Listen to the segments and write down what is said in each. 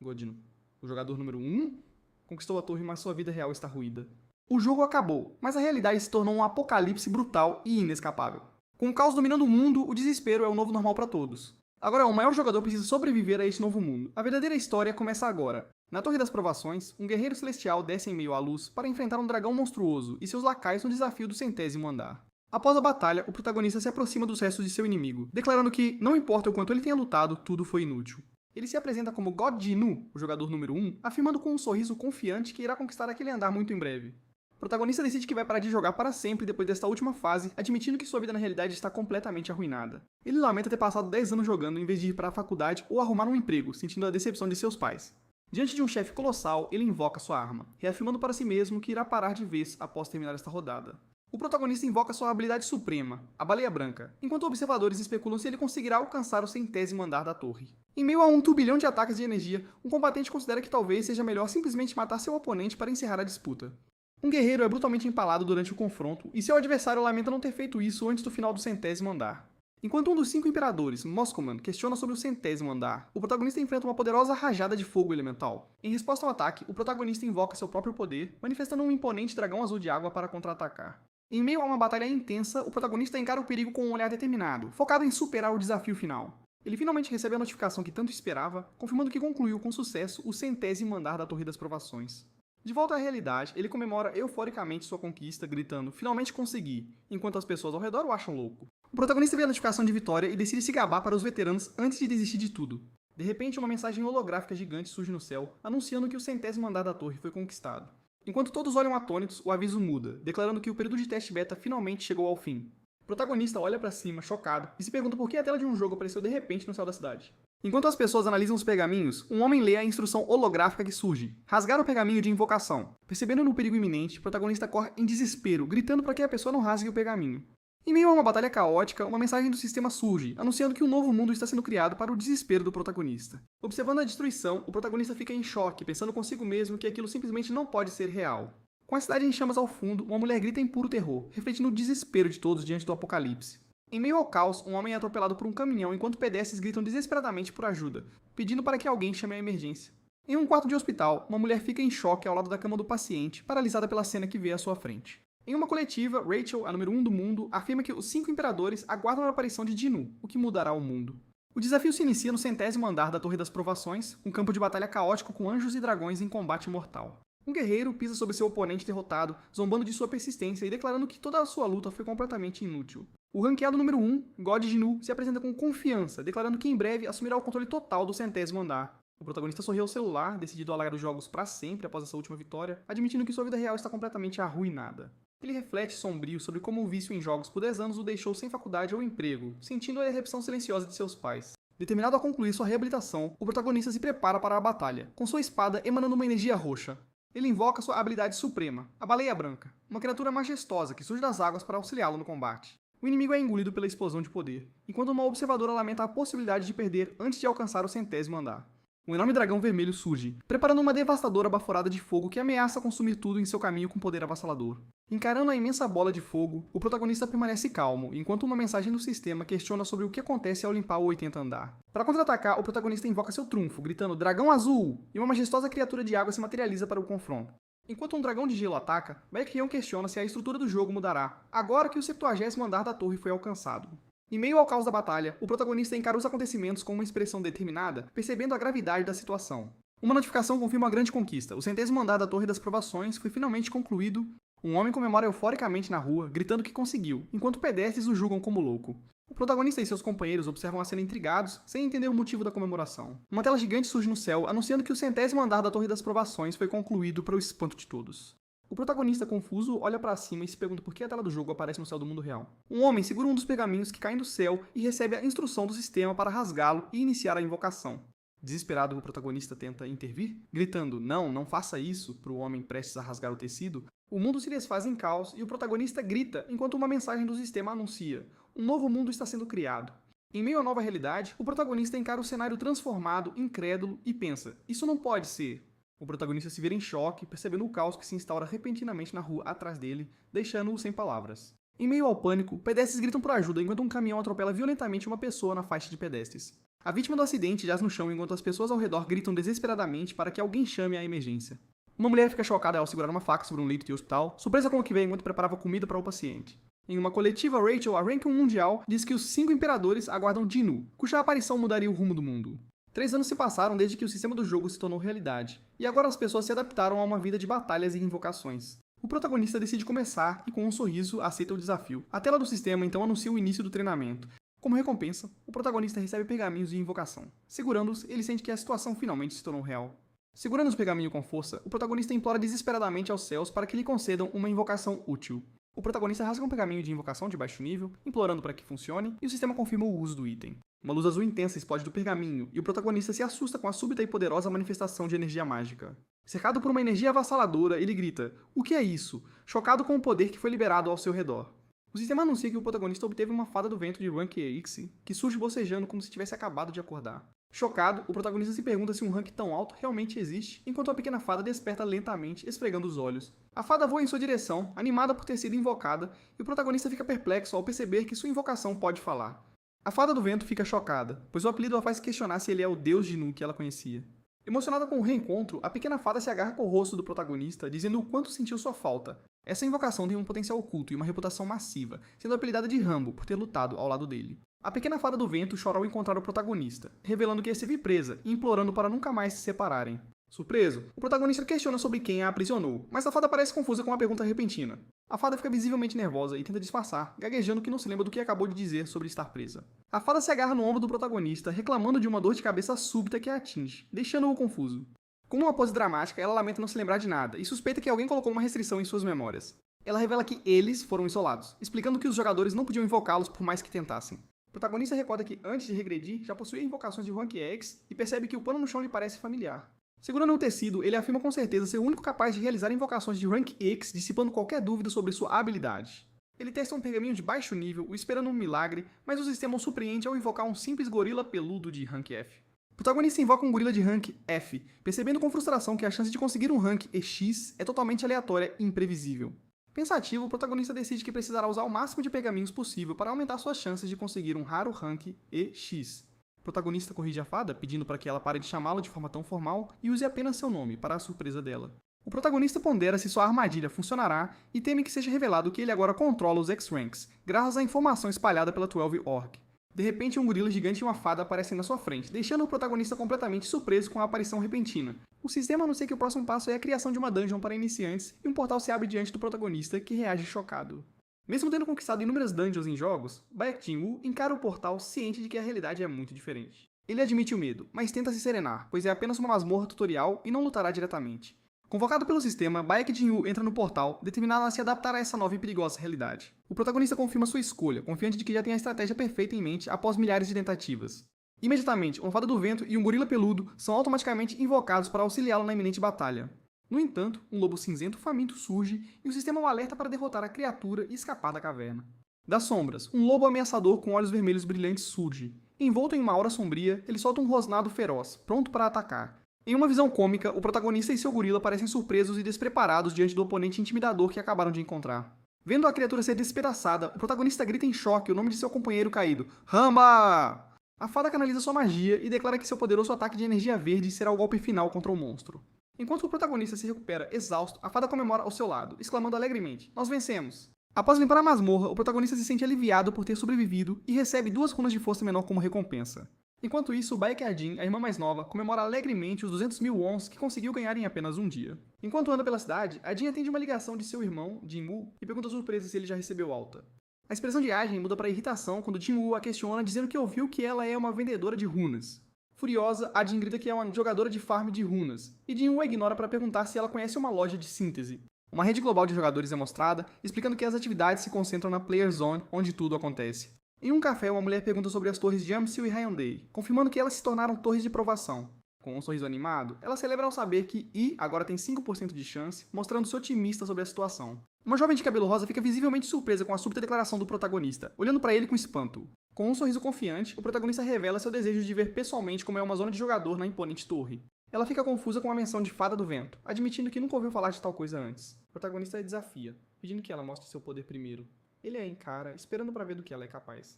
Godino, o jogador número 1, conquistou a torre, mas sua vida real está ruída. O jogo acabou, mas a realidade se tornou um apocalipse brutal e inescapável. Com o caos dominando o mundo, o desespero é o novo normal para todos. Agora, o maior jogador precisa sobreviver a este novo mundo. A verdadeira história começa agora. Na Torre das Provações, um guerreiro celestial desce em meio à luz para enfrentar um dragão monstruoso e seus lacaios no desafio do 100º andar. Após a batalha, o protagonista se aproxima dos restos de seu inimigo, declarando que, não importa o quanto ele tenha lutado, tudo foi inútil. Ele se apresenta como Godinu, o jogador número 1, afirmando com um sorriso confiante que irá conquistar aquele andar muito em breve. O protagonista decide que vai parar de jogar para sempre depois desta última fase, admitindo que sua vida na realidade está completamente arruinada. Ele lamenta ter passado 10 anos jogando em vez de ir para a faculdade ou arrumar um emprego, sentindo a decepção de seus pais. Diante de um chefe colossal, ele invoca sua arma, reafirmando para si mesmo que irá parar de vez após terminar esta rodada. O protagonista invoca sua habilidade suprema, a Baleia Branca, enquanto observadores especulam se ele conseguirá alcançar o 100º andar da torre. Em meio a um turbilhão de ataques de energia, um combatente considera que talvez seja melhor simplesmente matar seu oponente para encerrar a disputa. Um guerreiro é brutalmente empalado durante o confronto, e seu adversário lamenta não ter feito isso antes do final do 100º andar. Enquanto um dos 5 imperadores, Moscoman, questiona sobre o 100º andar, o protagonista enfrenta uma poderosa rajada de fogo elemental. Em resposta ao ataque, o protagonista invoca seu próprio poder, manifestando um imponente dragão azul de água para contra-atacar. Em meio a uma batalha intensa, o protagonista encara o perigo com um olhar determinado, focado em superar o desafio final. Ele finalmente recebe a notificação que tanto esperava, confirmando que concluiu com sucesso o 100º andar da Torre das Provações. De volta à realidade, ele comemora euforicamente sua conquista, gritando "finalmente consegui", enquanto as pessoas ao redor o acham louco. O protagonista vê a notificação de vitória e decide se gabar para os veteranos antes de desistir de tudo. De repente, uma mensagem holográfica gigante surge no céu, anunciando que o 100º andar da torre foi conquistado. Enquanto todos olham atônitos, o aviso muda, declarando que o período de teste beta finalmente chegou ao fim. O protagonista olha para cima, chocado, e se pergunta por que a tela de um jogo apareceu de repente no céu da cidade. Enquanto as pessoas analisam os pergaminhos, um homem lê a instrução holográfica que surge: rasgar o pergaminho de invocação. Percebendo no perigo iminente, o protagonista corre em desespero, gritando para que a pessoa não rasgue o pergaminho. Em meio a uma batalha caótica, uma mensagem do sistema surge, anunciando que um novo mundo está sendo criado para o desespero do protagonista. Observando a destruição, o protagonista fica em choque, pensando consigo mesmo que aquilo simplesmente não pode ser real. Com a cidade em chamas ao fundo, uma mulher grita em puro terror, refletindo o desespero de todos diante do apocalipse. Em meio ao caos, um homem é atropelado por um caminhão enquanto pedestres gritam desesperadamente por ajuda, pedindo para que alguém chame a emergência. Em um quarto de hospital, uma mulher fica em choque ao lado da cama do paciente, paralisada pela cena que vê à sua frente. Em uma coletiva, Rachel, a número 1 do mundo, afirma que os 5 imperadores aguardam a aparição de Dinu, o que mudará o mundo. O desafio se inicia no 100º andar da Torre das Provações, um campo de batalha caótico com anjos e dragões em combate mortal. Um guerreiro pisa sobre seu oponente derrotado, zombando de sua persistência e declarando que toda a sua luta foi completamente inútil. O ranqueado número 1, God Jinu, se apresenta com confiança, declarando que em breve assumirá o controle total do 100º andar. O protagonista sorri ao celular, decidido a largar os jogos para sempre após essa última vitória, admitindo que sua vida real está completamente arruinada. Ele reflete sombrio sobre como o vício em jogos por 10 anos o deixou sem faculdade ou emprego, sentindo a decepção silenciosa de seus pais. Determinado a concluir sua reabilitação, o protagonista se prepara para a batalha, com sua espada emanando uma energia roxa. Ele invoca sua habilidade suprema, a Baleia Branca, uma criatura majestosa que surge das águas para auxiliá-lo no combate. O inimigo é engolido pela explosão de poder, enquanto uma observadora lamenta a possibilidade de perder antes de alcançar o 100º andar. Um enorme dragão vermelho surge, preparando uma devastadora baforada de fogo que ameaça consumir tudo em seu caminho com poder avassalador. Encarando a imensa bola de fogo, o protagonista permanece calmo, enquanto uma mensagem do sistema questiona sobre o que acontece ao limpar o 80º andar. Para contra-atacar, o protagonista invoca seu trunfo, gritando "Dragão Azul!", e uma majestosa criatura de água se materializa para o confronto. Enquanto um dragão de gelo ataca, Baekhyun questiona se a estrutura do jogo mudará, agora que o 70º andar da torre foi alcançado. Em meio ao caos da batalha, o protagonista encara os acontecimentos com uma expressão determinada, percebendo a gravidade da situação. Uma notificação confirma a grande conquista: o 100º andar da Torre das Provações foi finalmente concluído. Um homem comemora euforicamente na rua, gritando que conseguiu, enquanto pedestres o julgam como louco. O protagonista e seus companheiros observam a cena intrigados, sem entender o motivo da comemoração. Uma tela gigante surge no céu, anunciando que o 100º andar da Torre das Provações foi concluído para o espanto de todos. O protagonista, confuso, olha para cima e se pergunta por que a tela do jogo aparece no céu do mundo real. Um homem segura um dos pergaminhos que caem do céu e recebe a instrução do sistema para rasgá-lo e iniciar a invocação. Desesperado, o protagonista tenta intervir, gritando não faça isso, para o homem prestes a rasgar o tecido. O mundo se desfaz em caos e o protagonista grita enquanto uma mensagem do sistema anuncia: um novo mundo está sendo criado. Em meio à nova realidade, o protagonista encara o cenário transformado, incrédulo, e pensa: isso não pode ser. O protagonista se vira em choque, percebendo o caos que se instaura repentinamente na rua atrás dele, deixando-o sem palavras. Em meio ao pânico, pedestres gritam por ajuda enquanto um caminhão atropela violentamente uma pessoa na faixa de pedestres. A vítima do acidente jaz no chão enquanto as pessoas ao redor gritam desesperadamente para que alguém chame a emergência. Uma mulher fica chocada ao segurar uma faca sobre um leito de hospital, surpresa com o que vê enquanto preparava comida para o paciente. Em uma coletiva, Rachel, a Ranking Mundial, diz que os 5 imperadores aguardam Jinwoo, cuja aparição mudaria o rumo do mundo. 3 anos se passaram desde que o sistema do jogo se tornou realidade, e agora as pessoas se adaptaram a uma vida de batalhas e invocações. O protagonista decide começar e, com um sorriso, aceita o desafio. A tela do sistema então anuncia o início do treinamento. Como recompensa, o protagonista recebe pergaminhos de invocação. Segurando-os, ele sente que a situação finalmente se tornou real. Segurando os pergaminhos com força, o protagonista implora desesperadamente aos céus para que lhe concedam uma invocação útil. O protagonista rasga um pergaminho de invocação de baixo nível, implorando para que funcione, e o sistema confirma o uso do item. Uma luz azul intensa explode do pergaminho, e o protagonista se assusta com a súbita e poderosa manifestação de energia mágica. Cercado por uma energia avassaladora, ele grita: "O que é isso?", chocado com o poder que foi liberado ao seu redor. O sistema anuncia que o protagonista obteve uma fada do vento de Rank X, que surge bocejando como se tivesse acabado de acordar. Chocado, o protagonista se pergunta se um rank tão alto realmente existe, enquanto a pequena fada desperta lentamente, esfregando os olhos. A fada voa em sua direção, animada por ter sido invocada, e o protagonista fica perplexo ao perceber que sua invocação pode falar. A fada do vento fica chocada, pois o apelido a faz questionar se ele é o deus Jinwoo que ela conhecia. Emocionada com o reencontro, a pequena fada se agarra com o rosto do protagonista, dizendo o quanto sentiu sua falta. Essa invocação tem um potencial oculto e uma reputação massiva, sendo apelidada de Rambo por ter lutado ao lado dele. A pequena fada do vento chora ao encontrar o protagonista, revelando que esteve presa e implorando para nunca mais se separarem. Surpreso, o protagonista questiona sobre quem a aprisionou, mas a fada parece confusa com uma pergunta repentina. A fada fica visivelmente nervosa e tenta disfarçar, gaguejando que não se lembra do que acabou de dizer sobre estar presa. A fada se agarra no ombro do protagonista, reclamando de uma dor de cabeça súbita que a atinge, deixando-o confuso. Com uma pose dramática, ela lamenta não se lembrar de nada e suspeita que alguém colocou uma restrição em suas memórias. Ela revela que eles foram isolados, explicando que os jogadores não podiam invocá-los por mais que tentassem. O protagonista recorda que, antes de regredir, já possuía invocações de Rank X e percebe que o pano no chão lhe parece familiar. Segurando o tecido, ele afirma com certeza ser o único capaz de realizar invocações de Rank X, dissipando qualquer dúvida sobre sua habilidade. Ele testa um pergaminho de baixo nível, esperando um milagre, mas o sistema o surpreende ao invocar um simples gorila peludo de Rank F. O protagonista invoca um gorila de Rank F, percebendo com frustração que a chance de conseguir um Rank EX é totalmente aleatória e imprevisível. Pensativo, o protagonista decide que precisará usar o máximo de pergaminhos possível para aumentar suas chances de conseguir um raro Rank EX. O protagonista corrige a fada, pedindo para que ela pare de chamá-lo de forma tão formal e use apenas seu nome, para a surpresa dela. O protagonista pondera se sua armadilha funcionará e teme que seja revelado que ele agora controla os X-Ranks, graças à informação espalhada pela 12-Org. De repente, um gorila gigante e uma fada aparecem na sua frente, deixando o protagonista completamente surpreso com a aparição repentina. O sistema anuncia que o próximo passo é a criação de uma dungeon para iniciantes e um portal se abre diante do protagonista, que reage chocado. Mesmo tendo conquistado inúmeras dungeons em jogos, Baek Jinwoo encara o portal ciente de que a realidade é muito diferente. Ele admite o medo, mas tenta se serenar, pois é apenas uma masmorra tutorial e não lutará diretamente. Convocado pelo sistema, Baek Jinwoo entra no portal, determinado a se adaptar a essa nova e perigosa realidade. O protagonista confirma sua escolha, confiante de que já tem a estratégia perfeita em mente após milhares de tentativas. Imediatamente, uma fada do vento e um gorila peludo são automaticamente invocados para auxiliá-lo na iminente batalha. No entanto, um lobo cinzento faminto surge e o sistema o alerta para derrotar a criatura e escapar da caverna. Das sombras, um lobo ameaçador com olhos vermelhos brilhantes surge. Envolto em uma aura sombria, ele solta um rosnado feroz, pronto para atacar. Em uma visão cômica, o protagonista e seu gorila parecem surpresos e despreparados diante do oponente intimidador que acabaram de encontrar. Vendo a criatura ser despedaçada, o protagonista grita em choque o nome de seu companheiro caído: Ramba! A fada canaliza sua magia e declara que seu poderoso ataque de energia verde será o golpe final contra o monstro. Enquanto o protagonista se recupera exausto, a fada comemora ao seu lado, exclamando alegremente: Nós vencemos! Após limpar a masmorra, o protagonista se sente aliviado por ter sobrevivido e recebe 2 runas de força menor como recompensa. Enquanto isso, Baek Jin, a irmã mais nova, comemora alegremente os 200.000 wons que conseguiu ganhar em apenas um dia. Enquanto anda pela cidade, a Jin atende uma ligação de seu irmão, Jinwoo, e pergunta surpresa se ele já recebeu alta. A expressão de Ajin muda para irritação quando Jinwoo a questiona dizendo que ouviu que ela é uma vendedora de runas. Furiosa, a Jin grita que é uma jogadora de farm de runas, e Jinwoo a ignora para perguntar se ela conhece uma loja de síntese. Uma rede global de jogadores é mostrada, explicando que as atividades se concentram na Player Zone, onde tudo acontece. Em um café, uma mulher pergunta sobre as torres de Jamsil e Hyundai, confirmando que elas se tornaram torres de provação. Com um sorriso animado, ela celebra ao saber que I agora tem 5% de chance, mostrando-se otimista sobre a situação. Uma jovem de cabelo rosa fica visivelmente surpresa com a súbita declaração do protagonista, olhando para ele com espanto. Com um sorriso confiante, o protagonista revela seu desejo de ver pessoalmente como é uma zona de jogador na imponente torre. Ela fica confusa com a menção de Fada do Vento, admitindo que nunca ouviu falar de tal coisa antes. O protagonista a desafia, pedindo que ela mostre seu poder primeiro. Ele a encara, esperando para ver do que ela é capaz.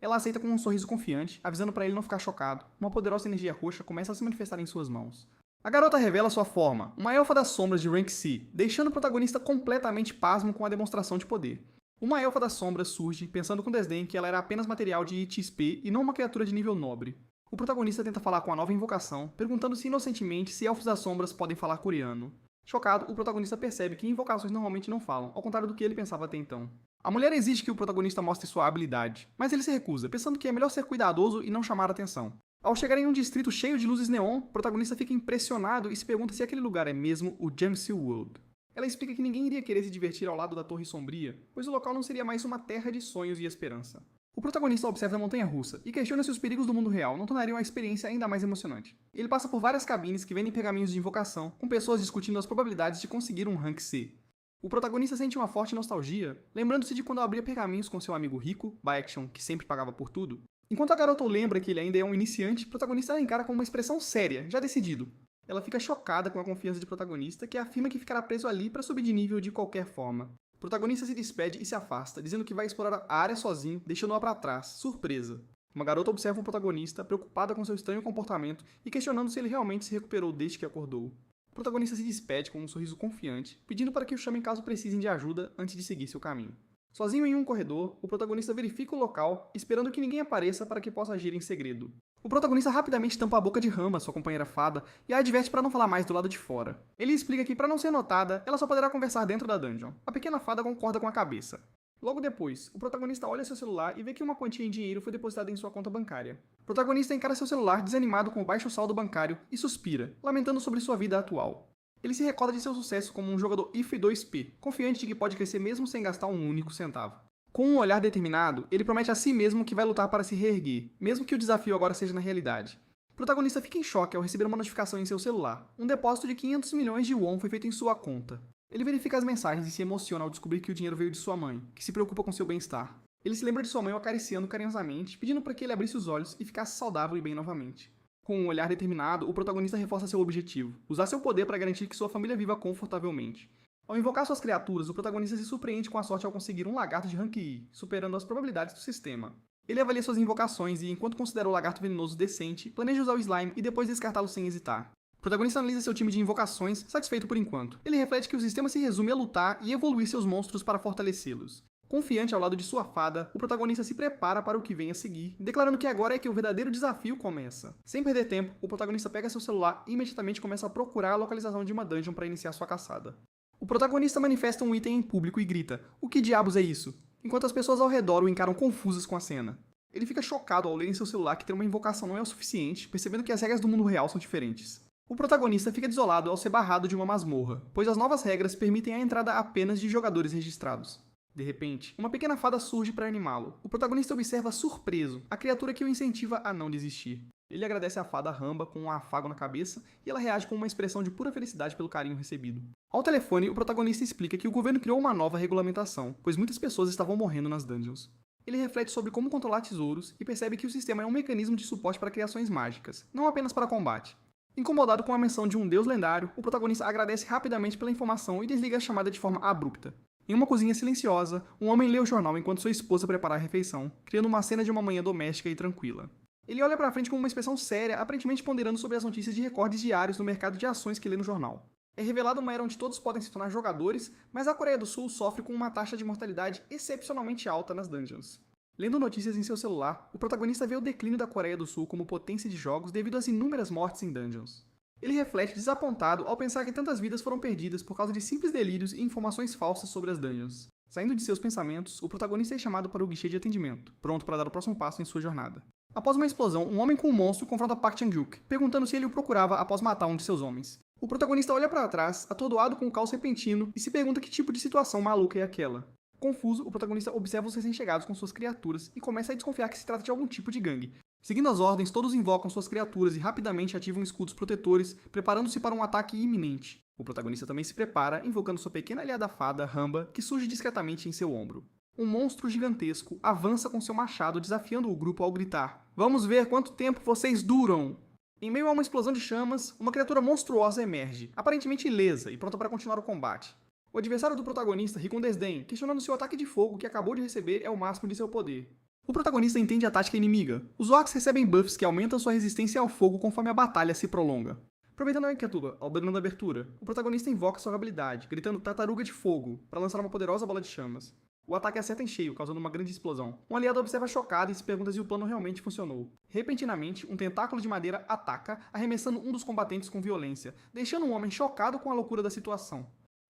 Ela aceita com um sorriso confiante, avisando para ele não ficar chocado. Uma poderosa energia roxa começa a se manifestar em suas mãos. A garota revela sua forma, uma elfa das sombras de Rank C, deixando o protagonista completamente pasmo com a demonstração de poder. Uma elfa das sombras surge, pensando com desdém que ela era apenas material de XP e não uma criatura de nível nobre. O protagonista tenta falar com a nova invocação, perguntando-se inocentemente se elfos das sombras podem falar coreano. Chocado, o protagonista percebe que invocações normalmente não falam, ao contrário do que ele pensava até então. A mulher exige que o protagonista mostre sua habilidade, mas ele se recusa, pensando que é melhor ser cuidadoso e não chamar atenção. Ao chegar em um distrito cheio de luzes neon, o protagonista fica impressionado e se pergunta se aquele lugar é mesmo o Jamsil World. Ela explica que ninguém iria querer se divertir ao lado da Torre Sombria, pois o local não seria mais uma terra de sonhos e esperança. O protagonista observa a montanha-russa e questiona se os perigos do mundo real não tornariam a experiência ainda mais emocionante. Ele passa por várias cabines que vendem pergaminhos de invocação, com pessoas discutindo as probabilidades de conseguir um rank C. O protagonista sente uma forte nostalgia, lembrando-se de quando abria pergaminhos com seu amigo rico, Baekshon, que sempre pagava por tudo. Enquanto a garota lembra que ele ainda é um iniciante, o protagonista a encara com uma expressão séria, já decidido. Ela fica chocada com a confiança do protagonista, que afirma que ficará preso ali para subir de nível de qualquer forma. O protagonista se despede e se afasta, dizendo que vai explorar a área sozinho, deixando-a para trás, surpresa. Uma garota observa o protagonista, preocupada com seu estranho comportamento e questionando se ele realmente se recuperou desde que acordou. O protagonista se despede com um sorriso confiante, pedindo para que o chamem caso precisem de ajuda antes de seguir seu caminho. Sozinho em um corredor, o protagonista verifica o local, esperando que ninguém apareça para que possa agir em segredo. O protagonista rapidamente tampa a boca de Ramba, sua companheira fada, e a adverte para não falar mais do lado de fora. Ele explica que, para não ser notada, ela só poderá conversar dentro da dungeon. A pequena fada concorda com a cabeça. Logo depois, o protagonista olha seu celular e vê que uma quantia em dinheiro foi depositada em sua conta bancária. O protagonista encara seu celular desanimado com o baixo saldo bancário e suspira, lamentando sobre sua vida atual. Ele se recorda de seu sucesso como um jogador IF 2P, confiante de que pode crescer mesmo sem gastar um único centavo. Com um olhar determinado, ele promete a si mesmo que vai lutar para se reerguer, mesmo que o desafio agora seja na realidade. O protagonista fica em choque ao receber uma notificação em seu celular. Um depósito de 500 milhões de won foi feito em sua conta. Ele verifica as mensagens e se emociona ao descobrir que o dinheiro veio de sua mãe, que se preocupa com seu bem-estar. Ele se lembra de sua mãe o acariciando carinhosamente, pedindo para que ele abrisse os olhos e ficasse saudável e bem novamente. Com um olhar determinado, o protagonista reforça seu objetivo: usar seu poder para garantir que sua família viva confortavelmente. Ao invocar suas criaturas, o protagonista se surpreende com a sorte ao conseguir um lagarto de rank I, superando as probabilidades do sistema. Ele avalia suas invocações e, enquanto considera o lagarto venenoso decente, planeja usar o slime e depois descartá-lo sem hesitar. O protagonista analisa seu time de invocações, satisfeito por enquanto. Ele reflete que o sistema se resume a lutar e evoluir seus monstros para fortalecê-los. Confiante ao lado de sua fada, o protagonista se prepara para o que vem a seguir, declarando que agora é que o verdadeiro desafio começa. Sem perder tempo, o protagonista pega seu celular e imediatamente começa a procurar a localização de uma dungeon para iniciar sua caçada. O protagonista manifesta um item em público e grita: "O que diabos é isso?", enquanto as pessoas ao redor o encaram confusas com a cena. Ele fica chocado ao ler em seu celular que ter uma invocação não é o suficiente, percebendo que as regras do mundo real são diferentes. O protagonista fica desolado ao ser barrado de uma masmorra, pois as novas regras permitem a entrada apenas de jogadores registrados. De repente, uma pequena fada surge para animá-lo. O protagonista observa surpreso a criatura que o incentiva a não desistir. Ele agradece à fada Ramba com um afago na cabeça e ela reage com uma expressão de pura felicidade pelo carinho recebido. Ao telefone, o protagonista explica que o governo criou uma nova regulamentação, pois muitas pessoas estavam morrendo nas dungeons. Ele reflete sobre como controlar tesouros e percebe que o sistema é um mecanismo de suporte para criações mágicas, não apenas para combate. Incomodado com a menção de um deus lendário, o protagonista agradece rapidamente pela informação e desliga a chamada de forma abrupta. Em uma cozinha silenciosa, um homem lê o jornal enquanto sua esposa prepara a refeição, criando uma cena de uma manhã doméstica e tranquila. Ele olha para frente com uma expressão séria, aparentemente ponderando sobre as notícias de recordes diários no mercado de ações que lê no jornal. É revelado uma era onde todos podem se tornar jogadores, mas a Coreia do Sul sofre com uma taxa de mortalidade excepcionalmente alta nas dungeons. Lendo notícias em seu celular, o protagonista vê o declínio da Coreia do Sul como potência de jogos devido às inúmeras mortes em dungeons. Ele reflete desapontado ao pensar que tantas vidas foram perdidas por causa de simples delírios e informações falsas sobre as dungeons. Saindo de seus pensamentos, o protagonista é chamado para o guichê de atendimento, pronto para dar o próximo passo em sua jornada. Após uma explosão, um homem com um monstro confronta Park Chan-hyuk, perguntando se ele o procurava após matar um de seus homens. O protagonista olha para trás, atordoado com o caos repentino, e se pergunta que tipo de situação maluca é aquela. Confuso, o protagonista observa os recém-chegados com suas criaturas e começa a desconfiar que se trata de algum tipo de gangue. Seguindo as ordens, todos invocam suas criaturas e rapidamente ativam escudos protetores, preparando-se para um ataque iminente. O protagonista também se prepara, invocando sua pequena aliada fada, Ramba, que surge discretamente em seu ombro. Um monstro gigantesco avança com seu machado, desafiando o grupo ao gritar: "Vamos ver quanto tempo vocês duram!" Em meio a uma explosão de chamas, uma criatura monstruosa emerge, aparentemente ilesa e pronta para continuar o combate. O adversário do protagonista ri com desdém, questionando se o ataque de fogo que acabou de receber é o máximo de seu poder. O protagonista entende a tática inimiga. Os orcs recebem buffs que aumentam sua resistência ao fogo conforme a batalha se prolonga. Aproveitando a inquietude ao dano da abertura, o protagonista invoca sua habilidade, gritando Tartaruga de Fogo, para lançar uma poderosa bola de chamas. O ataque acerta em cheio, causando uma grande explosão. Um aliado observa chocado e se pergunta se o plano realmente funcionou. Repentinamente, um tentáculo de madeira ataca, arremessando um dos combatentes com violência, deixando um homem chocado com a loucura da situação.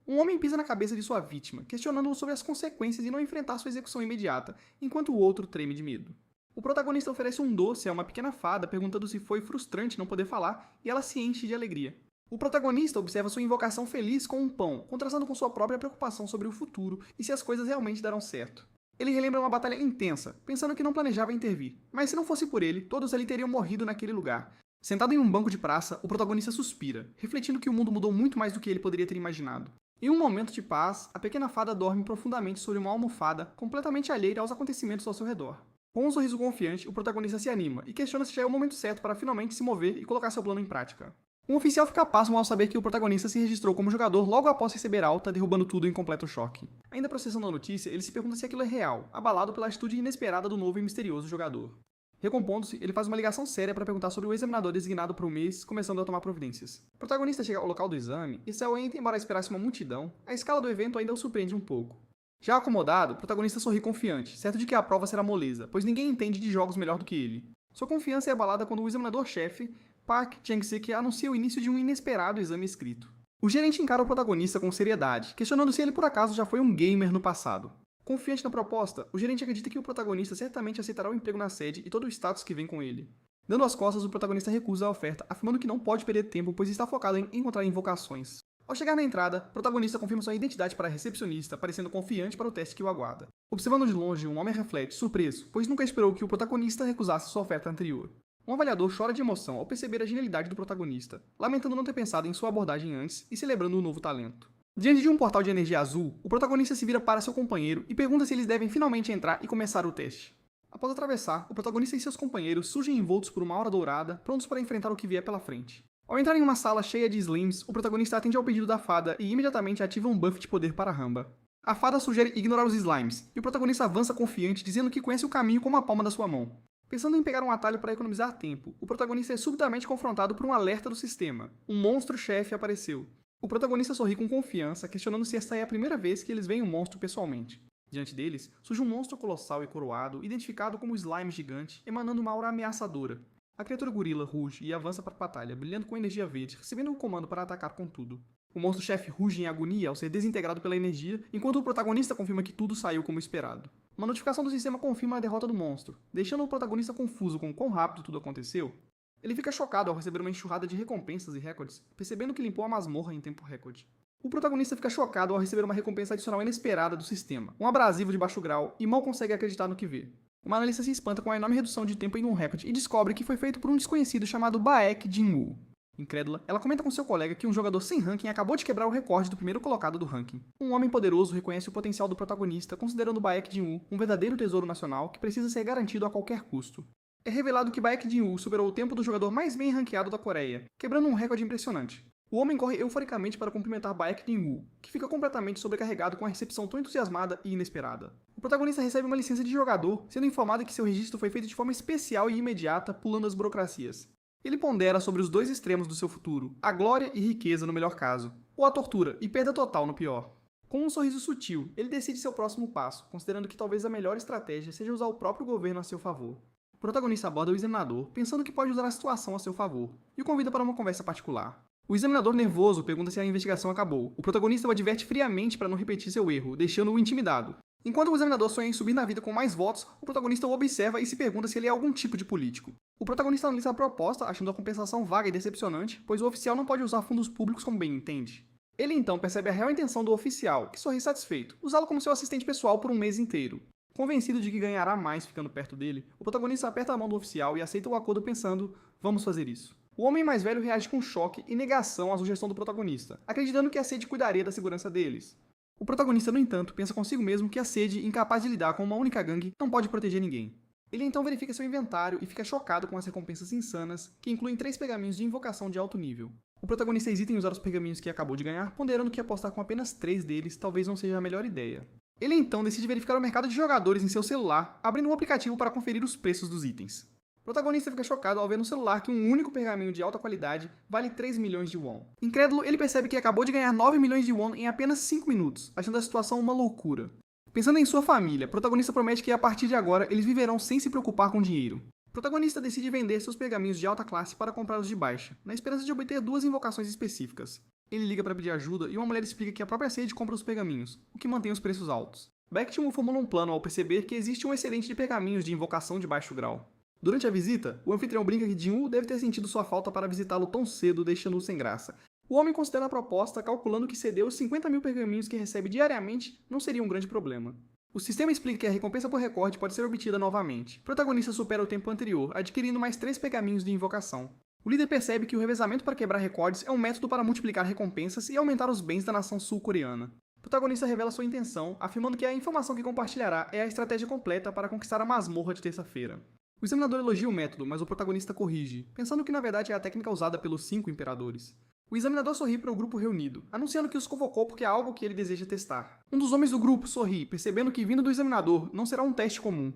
Um homem pisa na cabeça de sua vítima, questionando-o sobre as consequências de não enfrentar sua execução imediata, enquanto o outro treme de medo. O protagonista oferece um doce a uma pequena fada, perguntando se foi frustrante não poder falar, e ela se enche de alegria. O protagonista observa sua invocação feliz com um pão, contrastando com sua própria preocupação sobre o futuro e se as coisas realmente darão certo. Ele relembra uma batalha intensa, pensando que não planejava intervir, mas se não fosse por ele, todos ali teriam morrido naquele lugar. Sentado em um banco de praça, o protagonista suspira, refletindo que o mundo mudou muito mais do que ele poderia ter imaginado. Em um momento de paz, a pequena fada dorme profundamente sobre uma almofada, completamente alheia aos acontecimentos ao seu redor. Com um sorriso confiante, o protagonista se anima e questiona se já é o momento certo para finalmente se mover e colocar seu plano em prática. Um oficial fica pasmo ao saber que o protagonista se registrou como jogador logo após receber alta, derrubando tudo em completo choque. Ainda processando a notícia, ele se pergunta se aquilo é real, abalado pela atitude inesperada do novo e misterioso jogador. Recompondo-se, ele faz uma ligação séria para perguntar sobre o examinador designado por um mês, começando a tomar providências. O protagonista chega ao local do exame e Cell entra, embora esperasse uma multidão, a escala do evento ainda o surpreende um pouco. Já acomodado, o protagonista sorri confiante, certo de que a prova será moleza, pois ninguém entende de jogos melhor do que ele. Sua confiança é abalada quando o examinador-chefe, Park Chang-sik, anuncia o início de um inesperado exame escrito. O gerente encara o protagonista com seriedade, questionando se ele por acaso já foi um gamer no passado. Confiante na proposta, o gerente acredita que o protagonista certamente aceitará o emprego na sede e todo o status que vem com ele. Dando as costas, o protagonista recusa a oferta, afirmando que não pode perder tempo, pois está focado em encontrar invocações. Ao chegar na entrada, o protagonista confirma sua identidade para a recepcionista, parecendo confiante para o teste que o aguarda. Observando de longe, um homem reflete, surpreso, pois nunca esperou que o protagonista recusasse sua oferta anterior. Um avaliador chora de emoção ao perceber a genialidade do protagonista, lamentando não ter pensado em sua abordagem antes e celebrando o novo talento. Diante de um portal de energia azul, o protagonista se vira para seu companheiro e pergunta se eles devem finalmente entrar e começar o teste. Após atravessar, o protagonista e seus companheiros surgem envoltos por uma aura dourada, prontos para enfrentar o que vier pela frente. Ao entrar em uma sala cheia de slimes, o protagonista atende ao pedido da fada e imediatamente ativa um buff de poder para Ramba. A fada sugere ignorar os slimes, e o protagonista avança confiante, dizendo que conhece o caminho como a palma da sua mão. Pensando em pegar um atalho para economizar tempo, o protagonista é subitamente confrontado por um alerta do sistema. Um monstro-chefe apareceu. O protagonista sorri com confiança, questionando se esta é a primeira vez que eles veem um monstro pessoalmente. Diante deles, surge um monstro colossal e coroado, identificado como slime gigante, emanando uma aura ameaçadora. A criatura gorila ruge e avança para a batalha, brilhando com energia verde, recebendo um comando para atacar com tudo. O monstro-chefe ruge em agonia ao ser desintegrado pela energia, enquanto o protagonista confirma que tudo saiu como esperado. Uma notificação do sistema confirma a derrota do monstro, deixando o protagonista confuso com quão rápido tudo aconteceu. Ele fica chocado ao receber uma enxurrada de recompensas e recordes, percebendo que limpou a masmorra em tempo recorde. O protagonista fica chocado ao receber uma recompensa adicional inesperada do sistema, um abrasivo de baixo grau, e mal consegue acreditar no que vê. Uma analista se espanta com a enorme redução de tempo em um recorde e descobre que foi feito por um desconhecido chamado Baek Jin-woo. Incrédula, ela comenta com seu colega que um jogador sem ranking acabou de quebrar o recorde do primeiro colocado do ranking. Um homem poderoso reconhece o potencial do protagonista, considerando Baek Jin-woo um verdadeiro tesouro nacional que precisa ser garantido a qualquer custo. É revelado que Baek Jin-woo superou o tempo do jogador mais bem ranqueado da Coreia, quebrando um recorde impressionante. O homem corre euforicamente para cumprimentar Baek Jin-woo, que fica completamente sobrecarregado com a recepção tão entusiasmada e inesperada. O protagonista recebe uma licença de jogador, sendo informado que seu registro foi feito de forma especial e imediata, pulando as burocracias. Ele pondera sobre os dois extremos do seu futuro, a glória e riqueza no melhor caso, ou a tortura e perda total no pior. Com um sorriso sutil, ele decide seu próximo passo, considerando que talvez a melhor estratégia seja usar o próprio governo a seu favor. O protagonista aborda o examinador, pensando que pode usar a situação a seu favor, e o convida para uma conversa particular. O examinador nervoso pergunta se a investigação acabou. O protagonista o adverte friamente para não repetir seu erro, deixando-o intimidado. Enquanto o examinador sonha em subir na vida com mais votos, o protagonista o observa e se pergunta se ele é algum tipo de político. O protagonista analisa a proposta, achando a compensação vaga e decepcionante, pois o oficial não pode usar fundos públicos como bem entende. Ele então percebe a real intenção do oficial, que sorri satisfeito, usá-lo como seu assistente pessoal por um mês inteiro. Convencido de que ganhará mais ficando perto dele, o protagonista aperta a mão do oficial e aceita o acordo pensando, vamos fazer isso. O homem mais velho reage com choque e negação à sugestão do protagonista, acreditando que a sede cuidaria da segurança deles. O protagonista, no entanto, pensa consigo mesmo que a sede, incapaz de lidar com uma única gangue, não pode proteger ninguém. Ele então verifica seu inventário e fica chocado com as recompensas insanas, que incluem 3 pergaminhos de invocação de alto nível. O protagonista hesita em usar os pergaminhos que acabou de ganhar, ponderando que apostar com apenas 3 deles talvez não seja a melhor ideia. Ele então decide verificar o mercado de jogadores em seu celular, abrindo um aplicativo para conferir os preços dos itens. O protagonista fica chocado ao ver no celular que um único pergaminho de alta qualidade vale 3 milhões de won. Incrédulo, ele percebe que acabou de ganhar 9 milhões de won em apenas 5 minutos, achando a situação uma loucura. Pensando em sua família, o protagonista promete que a partir de agora eles viverão sem se preocupar com dinheiro. O protagonista decide vender seus pergaminhos de alta classe para comprar os de baixa, na esperança de obter 2 invocações específicas. Ele liga para pedir ajuda e uma mulher explica que a própria sede compra os pergaminhos, o que mantém os preços altos. Baek Jin-woo formula um plano ao perceber que existe um excedente de pergaminhos de invocação de baixo grau. Durante a visita, o anfitrião brinca que Jin-woo deve ter sentido sua falta para visitá-lo tão cedo, deixando-o sem graça. O homem considera a proposta, calculando que ceder os 50 mil pergaminhos que recebe diariamente não seria um grande problema. O sistema explica que a recompensa por recorde pode ser obtida novamente. O protagonista supera o tempo anterior, adquirindo mais 3 pergaminhos de invocação. O líder percebe que o revezamento para quebrar recordes é um método para multiplicar recompensas e aumentar os bens da nação sul-coreana. O protagonista revela sua intenção, afirmando que a informação que compartilhará é a estratégia completa para conquistar a masmorra de terça-feira. O examinador elogia o método, mas o protagonista corrige, pensando que na verdade é a técnica usada pelos 5 imperadores. O examinador sorri para o grupo reunido, anunciando que os convocou porque é algo que ele deseja testar. Um dos homens do grupo sorri, percebendo que vindo do examinador não será um teste comum.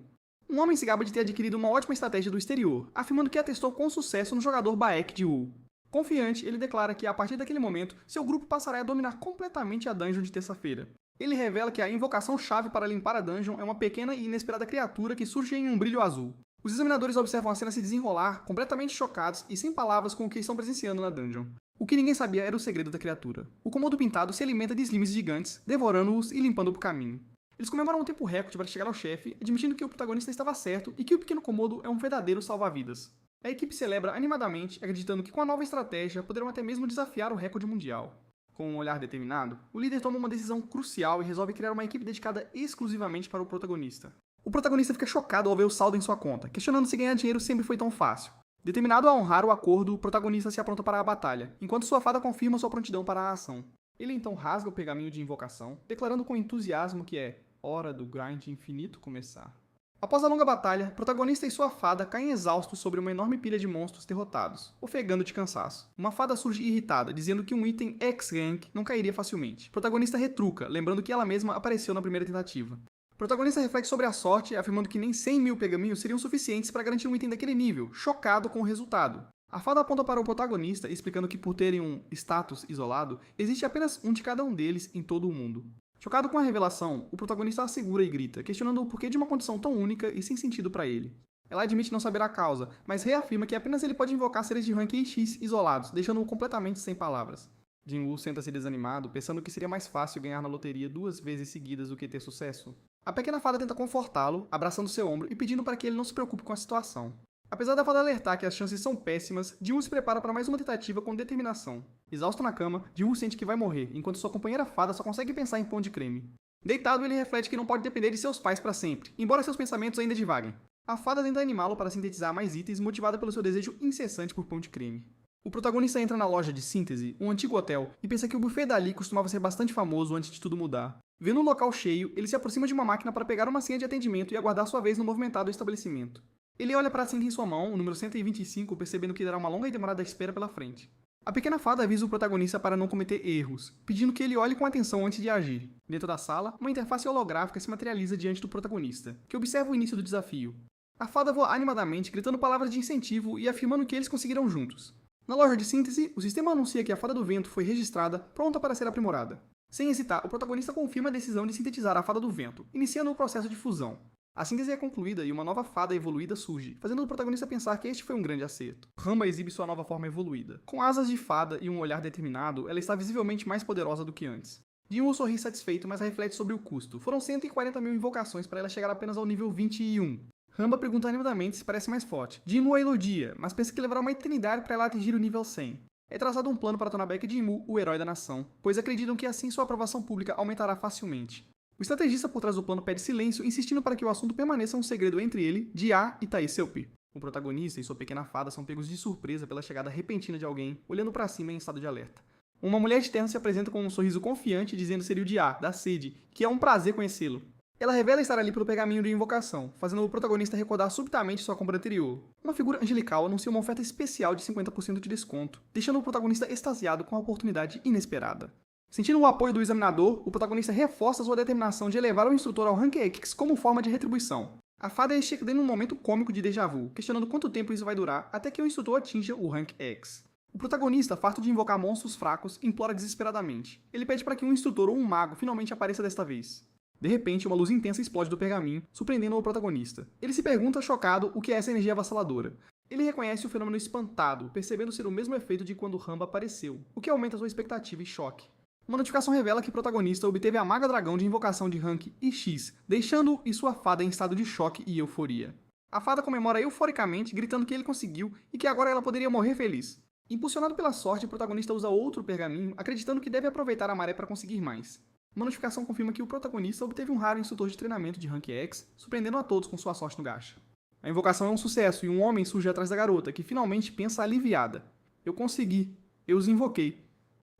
Um homem se gaba de ter adquirido uma ótima estratégia do exterior, afirmando que a testou com sucesso no jogador Baek Jin-woo. Confiante, ele declara que a partir daquele momento, seu grupo passará a dominar completamente a dungeon de terça-feira. Ele revela que a invocação-chave para limpar a dungeon é uma pequena e inesperada criatura que surge em um brilho azul. Os examinadores observam a cena se desenrolar, completamente chocados e sem palavras com o que estão presenciando na dungeon. O que ninguém sabia era o segredo da criatura. O Komodo Pintado se alimenta de slimes gigantes, devorando-os e limpando o caminho. Eles comemoram um tempo recorde para chegar ao chefe, admitindo que o protagonista estava certo e que o pequeno Komodo é um verdadeiro salva-vidas. A equipe celebra animadamente, acreditando que com a nova estratégia poderão até mesmo desafiar o recorde mundial. Com um olhar determinado, o líder toma uma decisão crucial e resolve criar uma equipe dedicada exclusivamente para o protagonista. O protagonista fica chocado ao ver o saldo em sua conta, questionando se ganhar dinheiro sempre foi tão fácil. Determinado a honrar o acordo, o protagonista se apronta para a batalha, enquanto sua fada confirma sua prontidão para a ação. Ele então rasga o pergaminho de invocação, declarando com entusiasmo que é hora do grind infinito começar. Após a longa batalha, o protagonista e sua fada caem exaustos sobre uma enorme pilha de monstros derrotados, ofegando de cansaço. Uma fada surge irritada, dizendo que um item X-Rank não cairia facilmente. O protagonista retruca, lembrando que ela mesma apareceu na primeira tentativa. O protagonista reflete sobre a sorte, afirmando que nem 100 mil pergaminhos seriam suficientes para garantir um item daquele nível, chocado com o resultado. A fada aponta para o protagonista, explicando que por terem um status isolado, existe apenas um de cada um deles em todo o mundo. Chocado com a revelação, o protagonista assegura e grita, questionando o porquê de uma condição tão única e sem sentido para ele. Ela admite não saber a causa, mas reafirma que apenas ele pode invocar seres de rank X isolados, deixando-o completamente sem palavras. Jin-woo senta-se desanimado, pensando que seria mais fácil ganhar na loteria 2 vezes seguidas do que ter sucesso. A pequena fada tenta confortá-lo, abraçando seu ombro e pedindo para que ele não se preocupe com a situação. Apesar da fada alertar que as chances são péssimas, Jin-woo se prepara para mais uma tentativa com determinação. Exausto na cama, Jin-woo sente que vai morrer, enquanto sua companheira fada só consegue pensar em pão de creme. Deitado, ele reflete que não pode depender de seus pais para sempre, embora seus pensamentos ainda divaguem. A fada tenta animá-lo para sintetizar mais itens, motivada pelo seu desejo incessante por pão de creme. O protagonista entra na loja de síntese, um antigo hotel, e pensa que o buffet dali costumava ser bastante famoso antes de tudo mudar. Vendo o local cheio, ele se aproxima de uma máquina para pegar uma senha de atendimento e aguardar sua vez no movimentado estabelecimento. Ele olha para a cinta em sua mão, o número 125, percebendo que terá uma longa e demorada espera pela frente. A pequena fada avisa o protagonista para não cometer erros, pedindo que ele olhe com atenção antes de agir. Dentro da sala, uma interface holográfica se materializa diante do protagonista, que observa o início do desafio. A fada voa animadamente, gritando palavras de incentivo e afirmando que eles conseguirão juntos. Na loja de síntese, o sistema anuncia que a Fada do Vento foi registrada, pronta para ser aprimorada. Sem hesitar, o protagonista confirma a decisão de sintetizar a Fada do Vento, iniciando o processo de fusão. A síntese é concluída e uma nova fada evoluída surge, fazendo o protagonista pensar que este foi um grande acerto. Ramba exibe sua nova forma evoluída. Com asas de fada e um olhar determinado, ela está visivelmente mais poderosa do que antes. Jin-woo sorri satisfeito, mas reflete sobre o custo. Foram 140 mil invocações para ela chegar apenas ao nível 21. Ramba pergunta animadamente se parece mais forte. Jin-woo a elogia, mas pensa que levará uma eternidade para ela atingir o nível 100. É traçado um plano para tornar Baek Jin-woo o herói da nação, pois acreditam que assim sua aprovação pública aumentará facilmente. O estrategista por trás do plano pede silêncio, insistindo para que o assunto permaneça um segredo entre ele, Jia e Tae-seop. O protagonista e sua pequena fada são pegos de surpresa pela chegada repentina de alguém, olhando para cima em estado de alerta. Uma mulher de terno se apresenta com um sorriso confiante, dizendo ser o Jia, da sede, que é um prazer conhecê-lo. Ela revela estar ali pelo pergaminho de invocação, fazendo o protagonista recordar subitamente sua compra anterior. Uma figura angelical anuncia uma oferta especial de 50% de desconto, deixando o protagonista extasiado com a oportunidade inesperada. Sentindo o apoio do examinador, o protagonista reforça sua determinação de elevar o instrutor ao Rank X como forma de retribuição. A fada estica num momento cômico de déjà vu, questionando quanto tempo isso vai durar até que o instrutor atinja o Rank X. O protagonista, farto de invocar monstros fracos, implora desesperadamente. Ele pede para que um instrutor ou um mago finalmente apareça desta vez. De repente, uma luz intensa explode do pergaminho, surpreendendo o protagonista. Ele se pergunta, chocado, o que é essa energia avassaladora. Ele reconhece o fenômeno espantado, percebendo ser o mesmo efeito de quando Ramba apareceu, o que aumenta sua expectativa e choque. Uma notificação revela que o protagonista obteve a Maga Dragão de invocação de rank IX, deixando-o e sua fada em estado de choque e euforia. A fada comemora euforicamente, gritando que ele conseguiu e que agora ela poderia morrer feliz. Impulsionado pela sorte, o protagonista usa outro pergaminho, acreditando que deve aproveitar a maré para conseguir mais. Uma notificação confirma que o protagonista obteve um raro instrutor de treinamento de rank X, surpreendendo a todos com sua sorte no gacha. A invocação é um sucesso e um homem surge atrás da garota, que finalmente pensa aliviada. Eu consegui. Eu os invoquei.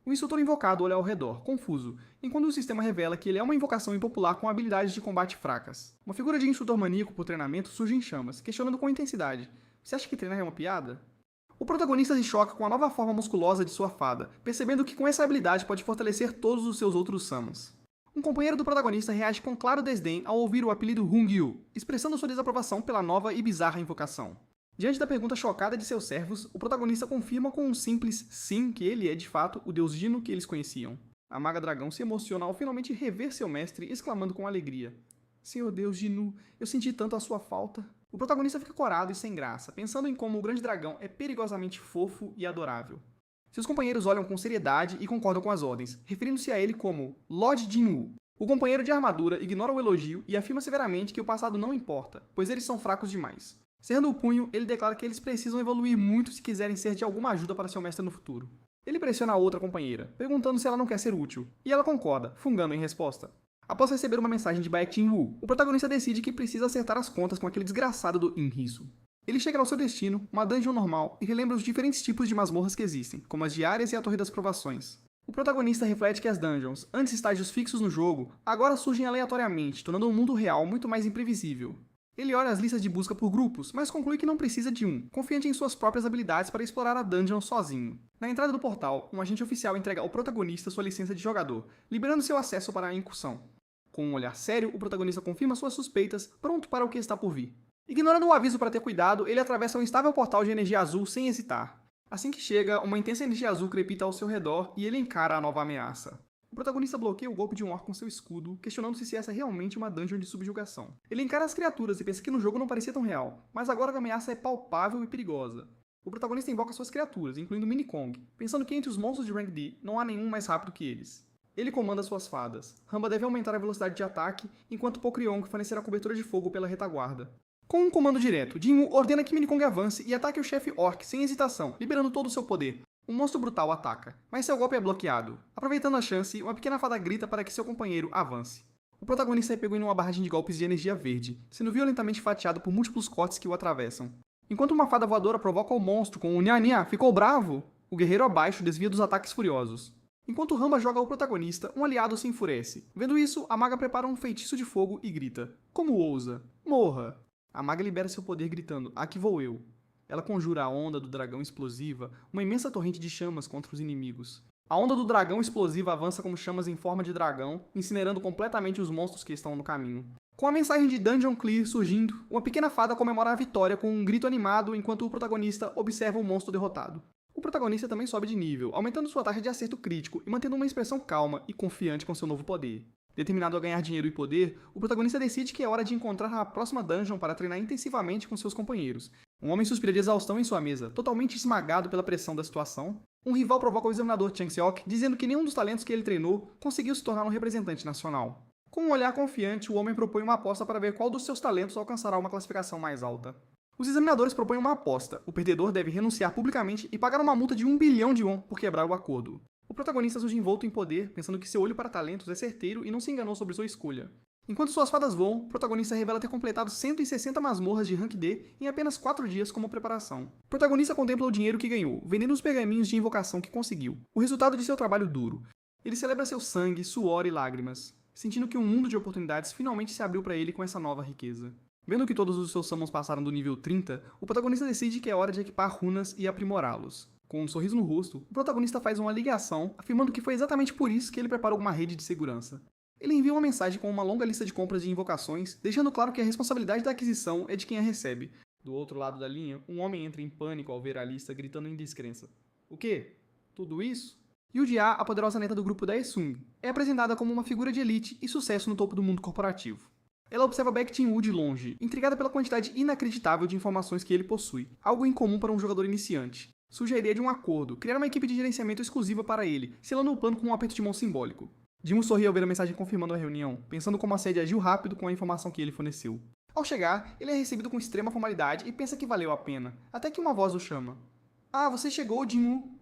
O instrutor invocado olha ao redor, confuso, enquanto o sistema revela que ele é uma invocação impopular com habilidades de combate fracas. Uma figura de instrutor maníaco por treinamento surge em chamas, questionando com intensidade. Você acha que treinar é uma piada? O protagonista se choca com a nova forma musculosa de sua fada, percebendo que com essa habilidade pode fortalecer todos os seus outros summons. Um companheiro do protagonista reage com claro desdém ao ouvir o apelido Hungyu, expressando sua desaprovação pela nova e bizarra invocação. Diante da pergunta chocada de seus servos, o protagonista confirma com um simples sim que ele é, de fato, o deus Dino que eles conheciam. A Maga Dragão se emociona ao finalmente rever seu mestre, exclamando com alegria: Senhor Deus Dinu, eu senti tanto a sua falta. O protagonista fica corado e sem graça, pensando em como o grande dragão é perigosamente fofo e adorável. Seus companheiros olham com seriedade e concordam com as ordens, referindo-se a ele como Lord Jinwoo. O companheiro de armadura ignora o elogio e afirma severamente que o passado não importa, pois eles são fracos demais. Cerrando o punho, ele declara que eles precisam evoluir muito se quiserem ser de alguma ajuda para seu mestre no futuro. Ele pressiona a outra companheira, perguntando se ela não quer ser útil, e ela concorda, fungando em resposta. Após receber uma mensagem de Baek Jinwoo, o protagonista decide que precisa acertar as contas com aquele desgraçado do Inrisu. Ele chega ao seu destino, uma dungeon normal, e relembra os diferentes tipos de masmorras que existem, como as diárias e a Torre das Provações. O protagonista reflete que as dungeons, antes estágios fixos no jogo, agora surgem aleatoriamente, tornando o mundo real muito mais imprevisível. Ele olha as listas de busca por grupos, mas conclui que não precisa de um, confiante em suas próprias habilidades para explorar a dungeon sozinho. Na entrada do portal, um agente oficial entrega ao protagonista sua licença de jogador, liberando seu acesso para a incursão. Com um olhar sério, o protagonista confirma suas suspeitas, pronto para o que está por vir. Ignorando o aviso para ter cuidado, ele atravessa um instável portal de energia azul sem hesitar. Assim que chega, uma intensa energia azul crepita ao seu redor e ele encara a nova ameaça. O protagonista bloqueia o golpe de um orc com seu escudo, questionando-se se essa é realmente uma dungeon de subjugação. Ele encara as criaturas e pensa que no jogo não parecia tão real, mas agora a ameaça é palpável e perigosa. O protagonista invoca suas criaturas, incluindo Mini Kong, pensando que entre os monstros de Rank D não há nenhum mais rápido que eles. Ele comanda suas fadas. Ramba deve aumentar a velocidade de ataque, enquanto Pokryong fornecerá cobertura de fogo pela retaguarda. Com um comando direto, Jinwoo ordena que Mini Kong avance e ataque o chefe Orc sem hesitação, liberando todo o seu poder. Um monstro brutal ataca, mas seu golpe é bloqueado. Aproveitando a chance, uma pequena fada grita para que seu companheiro avance. O protagonista é pego em uma barragem de golpes de energia verde, sendo violentamente fatiado por múltiplos cortes que o atravessam. Enquanto uma fada voadora provoca o monstro com o Nha, ficou bravo? O guerreiro abaixo desvia dos ataques furiosos. Enquanto Ramba joga o protagonista, um aliado se enfurece. Vendo isso, a maga prepara um feitiço de fogo e grita: Como ousa? Morra! A maga libera seu poder gritando: Aqui vou eu. Ela conjura a onda do dragão explosiva, uma imensa torrente de chamas contra os inimigos. A onda do dragão explosiva avança como chamas em forma de dragão, incinerando completamente os monstros que estão no caminho. Com a mensagem de Dungeon Clear surgindo, uma pequena fada comemora a vitória com um grito animado enquanto o protagonista observa o monstro derrotado. O protagonista também sobe de nível, aumentando sua taxa de acerto crítico e mantendo uma expressão calma e confiante com seu novo poder. Determinado a ganhar dinheiro e poder, o protagonista decide que é hora de encontrar a próxima dungeon para treinar intensivamente com seus companheiros. Um homem suspira de exaustão em sua mesa, totalmente esmagado pela pressão da situação. Um rival provoca o examinador Chang Seok, dizendo que nenhum dos talentos que ele treinou conseguiu se tornar um representante nacional. Com um olhar confiante, o homem propõe uma aposta para ver qual dos seus talentos alcançará uma classificação mais alta. Os examinadores propõem uma aposta. O perdedor deve renunciar publicamente e pagar uma multa de 1 bilhão de won por quebrar o acordo. O protagonista surge envolto em poder, pensando que seu olho para talentos é certeiro e não se enganou sobre sua escolha. Enquanto suas fadas voam, o protagonista revela ter completado 160 masmorras de Rank D em apenas 4 dias como preparação. O protagonista contempla o dinheiro que ganhou, vendendo os pergaminhos de invocação que conseguiu, o resultado de seu trabalho duro. Ele celebra seu sangue, suor e lágrimas, sentindo que um mundo de oportunidades finalmente se abriu para ele com essa nova riqueza. Vendo que todos os seus summons passaram do nível 30, o protagonista decide que é hora de equipar runas e aprimorá-los. Com um sorriso no rosto, o protagonista faz uma ligação, afirmando que foi exatamente por isso que ele preparou uma rede de segurança. Ele envia uma mensagem com uma longa lista de compras de invocações, deixando claro que a responsabilidade da aquisição é de quem a recebe. Do outro lado da linha, um homem entra em pânico ao ver a lista, gritando em descrença. O quê? Tudo isso? Yu-Jia, a poderosa neta do grupo da Esung, é apresentada como uma figura de elite e sucesso no topo do mundo corporativo. Ela observa Baek Jin-woo de longe, intrigada pela quantidade inacreditável de informações que ele possui, algo incomum para um jogador iniciante. Surge a ideia de um acordo, criar uma equipe de gerenciamento exclusiva para ele, selando o plano com um aperto de mão simbólico. Jin-woo sorri ao ver a mensagem confirmando a reunião, pensando como a sede agiu rápido com a informação que ele forneceu. Ao chegar, ele é recebido com extrema formalidade e pensa que valeu a pena, até que uma voz o chama. Ah, você chegou, Jin-woo.